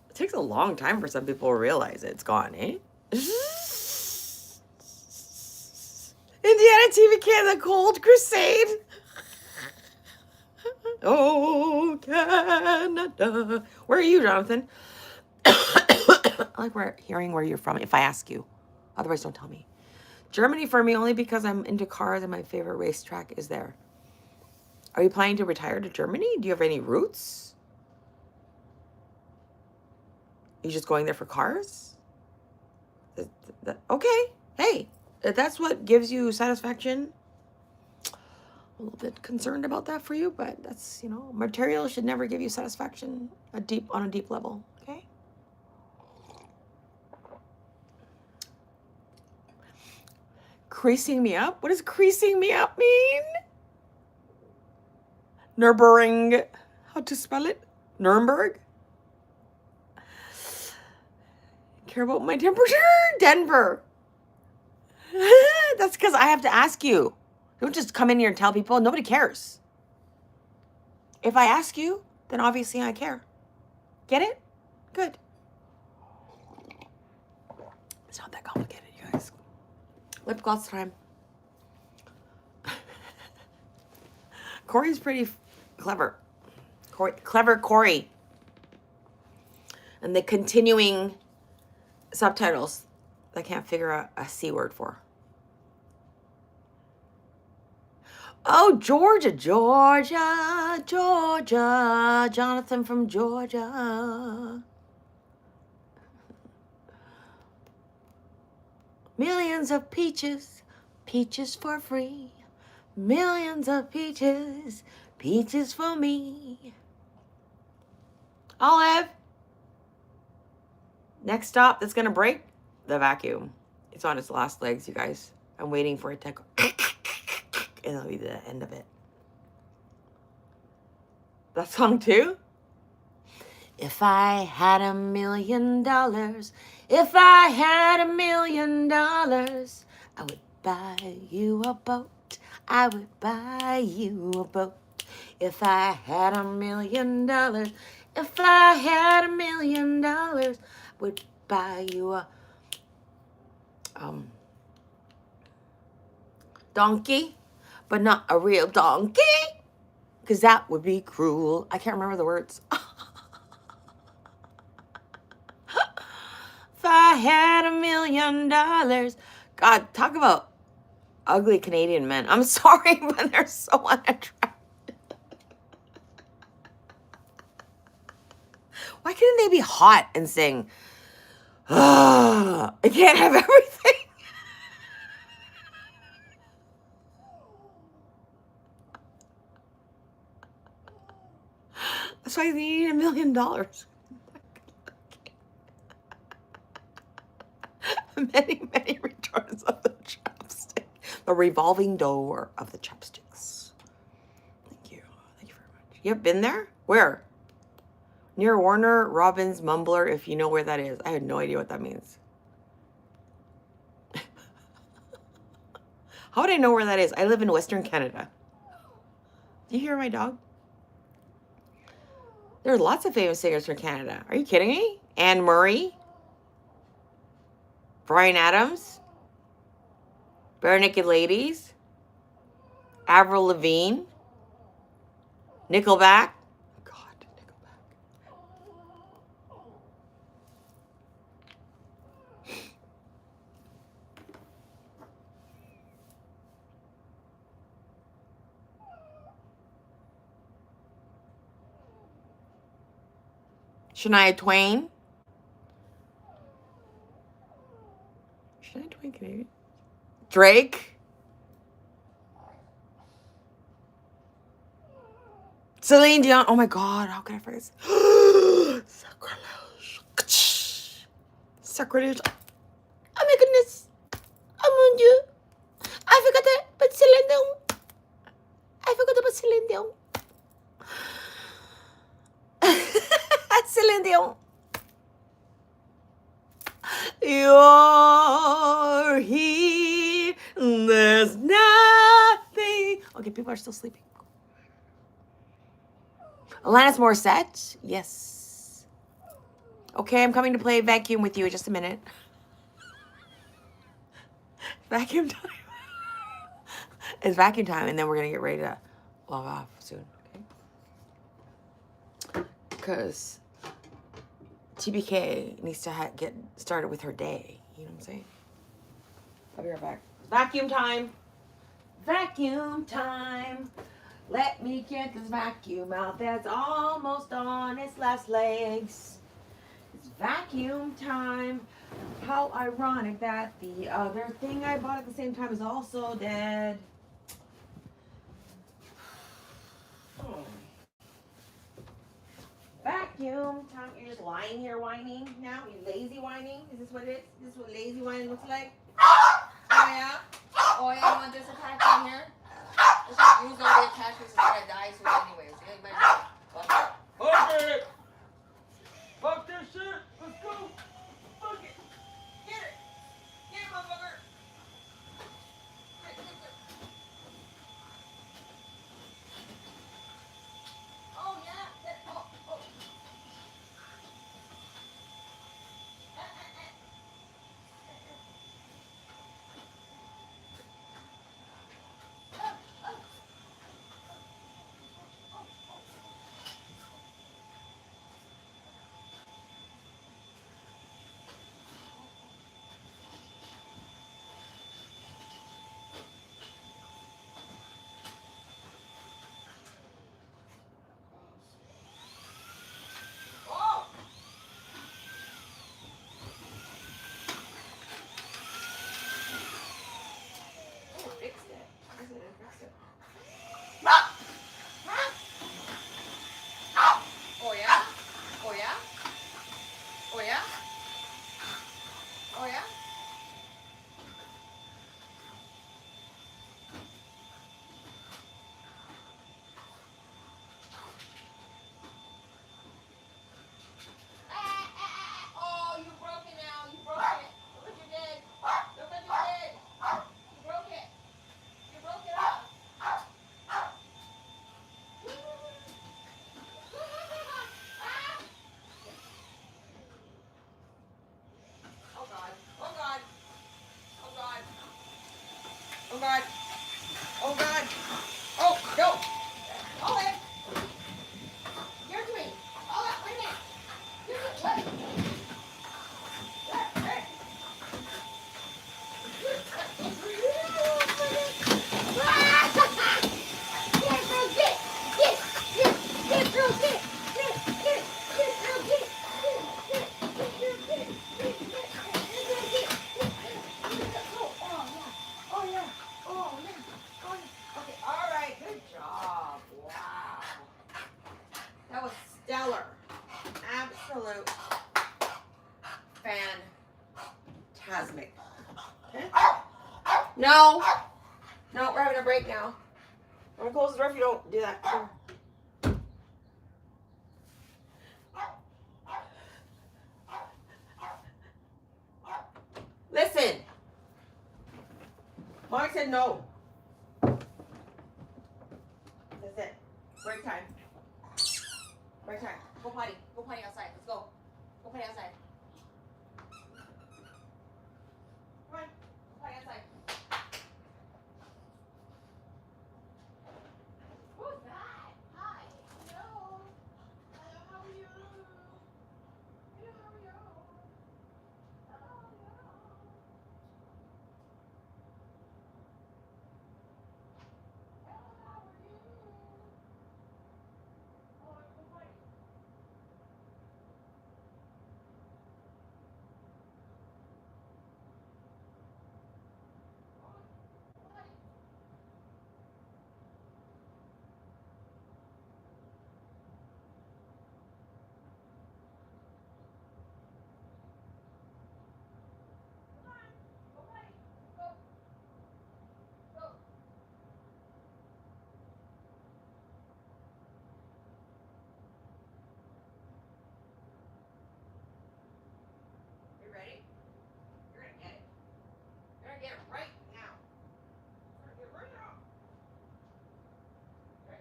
It takes a long time for some people to realize it's gone, eh? Indiana TV Canada Cold Crusade. Oh, Canada. Where are you, Jonathan? I like hearing where you're from if I ask you. Otherwise, don't tell me. Germany for me only because I'm into cars and my favorite racetrack is there. Are you planning to retire to Germany? Do you have any roots? Are you just going there for cars? Okay. Hey, if that's what gives you satisfaction. A little bit concerned about that for you, but that's, you know, material should never give you satisfaction on a deep level, okay? Creasing me up? What does creasing me up mean? Nürburgring. How to spell it? Nuremberg? Care about my temperature? Denver. That's because I have to ask you. Don't just come in here and tell people. Nobody cares. If I ask you, then obviously I care. Get it? Good. It's not that complicated, you guys. Lip gloss time. Corey's pretty clever. Clever Corey. And the continuing subtitles I can't figure out a C word for. Oh, Georgia, Georgia, Georgia. Jonathan from Georgia. Millions of peaches, peaches for free. Millions of peaches, peaches for me. Olive. Next stop that's going to break, the vacuum. It's on its last legs, you guys. I'm waiting for it to go. And that'll be the end of it. That song too? If I had $1 million, if I had $1 million, I would buy you a boat. I would buy you a boat. If I had $1 million, if I had $1 million, I would buy you a donkey. But not a real donkey, because that would be cruel. I can't remember the words. If I had $1 million, God, talk about ugly Canadian men. I'm sorry, but they're so unattractive. Why couldn't they be hot and sing, I can't have everything? That's why they need $1 million. Many, many returns of the chapstick. The revolving door of the chapsticks. Thank you. Thank you very much. You have been there? Where? Near Warner Robins Mumbler, if you know where that is. I had no idea what that means. How would I know where that is? I live in Western Canada. Do you hear my dog? There are lots of famous singers from Canada. Are you kidding me? Anne Murray, Bryan Adams, Bare Naked Ladies, Avril Lavigne, Nickelback. God, Nickelback. Shania Twain. Shania Twain Canadian? Drake. Celine Dion. Oh my God, how could I forget? Sacrilege. Sacrilege. Oh my goodness. Oh mon Dieu. I forgot to put Celine Dion. I forgot to put Celine Dion. Celine Dion. You're here. There's nothing. Okay, people are still sleeping. Alanis Morissette. Yes. Okay, I'm coming to play vacuum with you in just a minute. Vacuum time. It's vacuum time, and then we're gonna get ready to log off soon. Okay. Because TBK needs to get started with her day. You know what I'm saying? I'll be right back. Vacuum time. Vacuum time. Let me get this vacuum out that's almost on its last legs. It's vacuum time. How ironic that the other thing I bought at the same time is also dead. Vacuum time. You're just lying here whining now? You lazy whining? Is this what it is? Is this what lazy whining looks like? Oh yeah? Oh yeah, you want this attachment here? Let's just use all the attachments and try to die soon anyways. You better Fuck it! Fuck this shit! Let's go! Fuck it! get it! Get it, motherfucker! Oh yeah! Oh. No. No, we're having a break now. I'm gonna close the door if you don't do that. Sure. Listen. Mom said no. That's it. Break time. Break time. Go potty. Go potty outside. Let's go. Go potty outside. Come on. Go potty outside. Who's that? Hi. Hello. Hello, how are you? Hello, how are you? Hello, hello. Hello, how are you? Oh, go potty. You ready? You're gonna get it. You're gonna get it right now. You're gonna get it right now. Okay.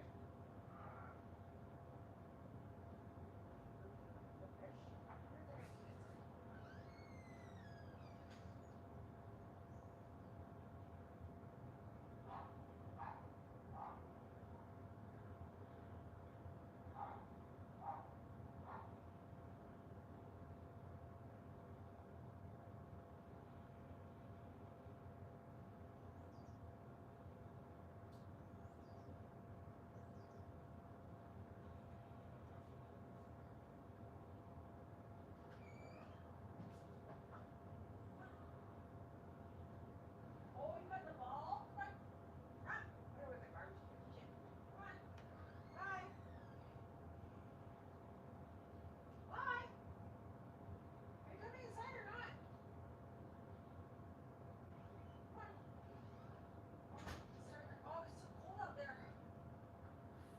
Oh, you got the ball? Run, run. Where was the garbage in the kitchen? Run, run. Why? Are you coming inside or not? Come on. Oh, it's so cold out there.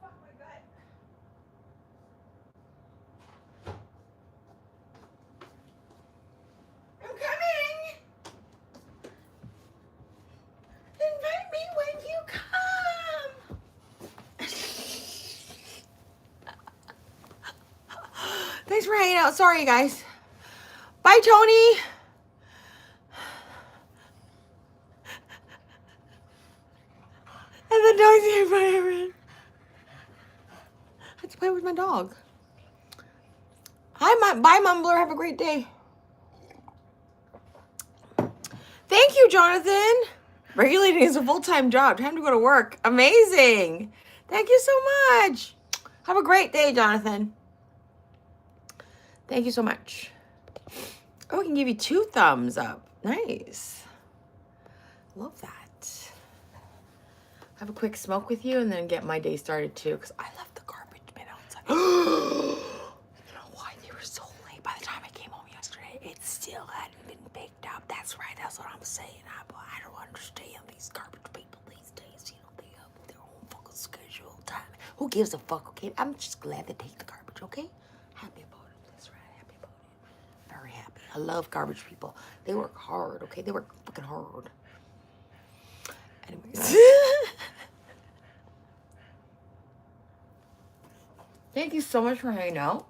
Fuck my gut. I'm coming. Invite me when you come. Thanks for hanging out. Sorry, guys. Bye, Tony. And the dog's here, bye, I have to play with my dog. Hi, bye, Mumbler. Have a great day. Thank you, Jonathan. Regulating is a full-time job. Time to go to work. Amazing. Thank you so much. Have a great day, Jonathan. Thank you so much. Oh, I can give you 2 thumbs up. Nice. Love that. Have a quick smoke with you and then get my day started too, because I left the garbage bin outside. You know why they were so late? By the time I came home yesterday, it still hadn't been picked up. That's right. That's what I'm saying. I don't understand these garbage people these days. You know, they have their own fucking schedule time. Who gives a fuck, okay? I'm just glad they take the garbage, okay? Happy about it. That's right. Happy about it. Very happy. I love garbage people. They work hard, okay? They work fucking hard. Anyways. Thank you so much for hanging out.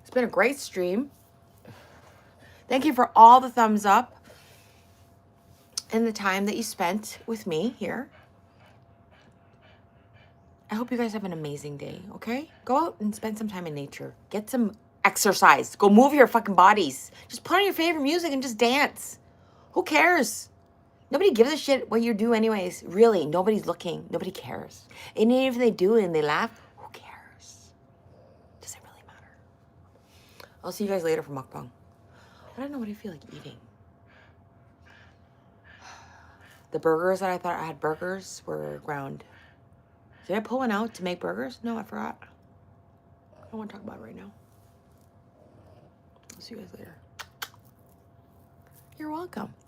It's been a great stream. Thank you for all the thumbs up and the time that you spent with me here. I hope you guys have an amazing day, okay? Go out and spend some time in nature. Get some exercise. Go move your fucking bodies. Just put on your favorite music and just dance. Who cares? Nobody gives a shit what you do anyways. Really, nobody's looking. Nobody cares. And even if they do and they laugh, who cares? Does it really matter? I'll see you guys later for mukbang. I don't know what I feel like eating. The burgers that I thought I had burgers were ground. Did I pull one out to make burgers? No, I forgot. I don't want to talk about it right now. I'll see you guys later. welcome.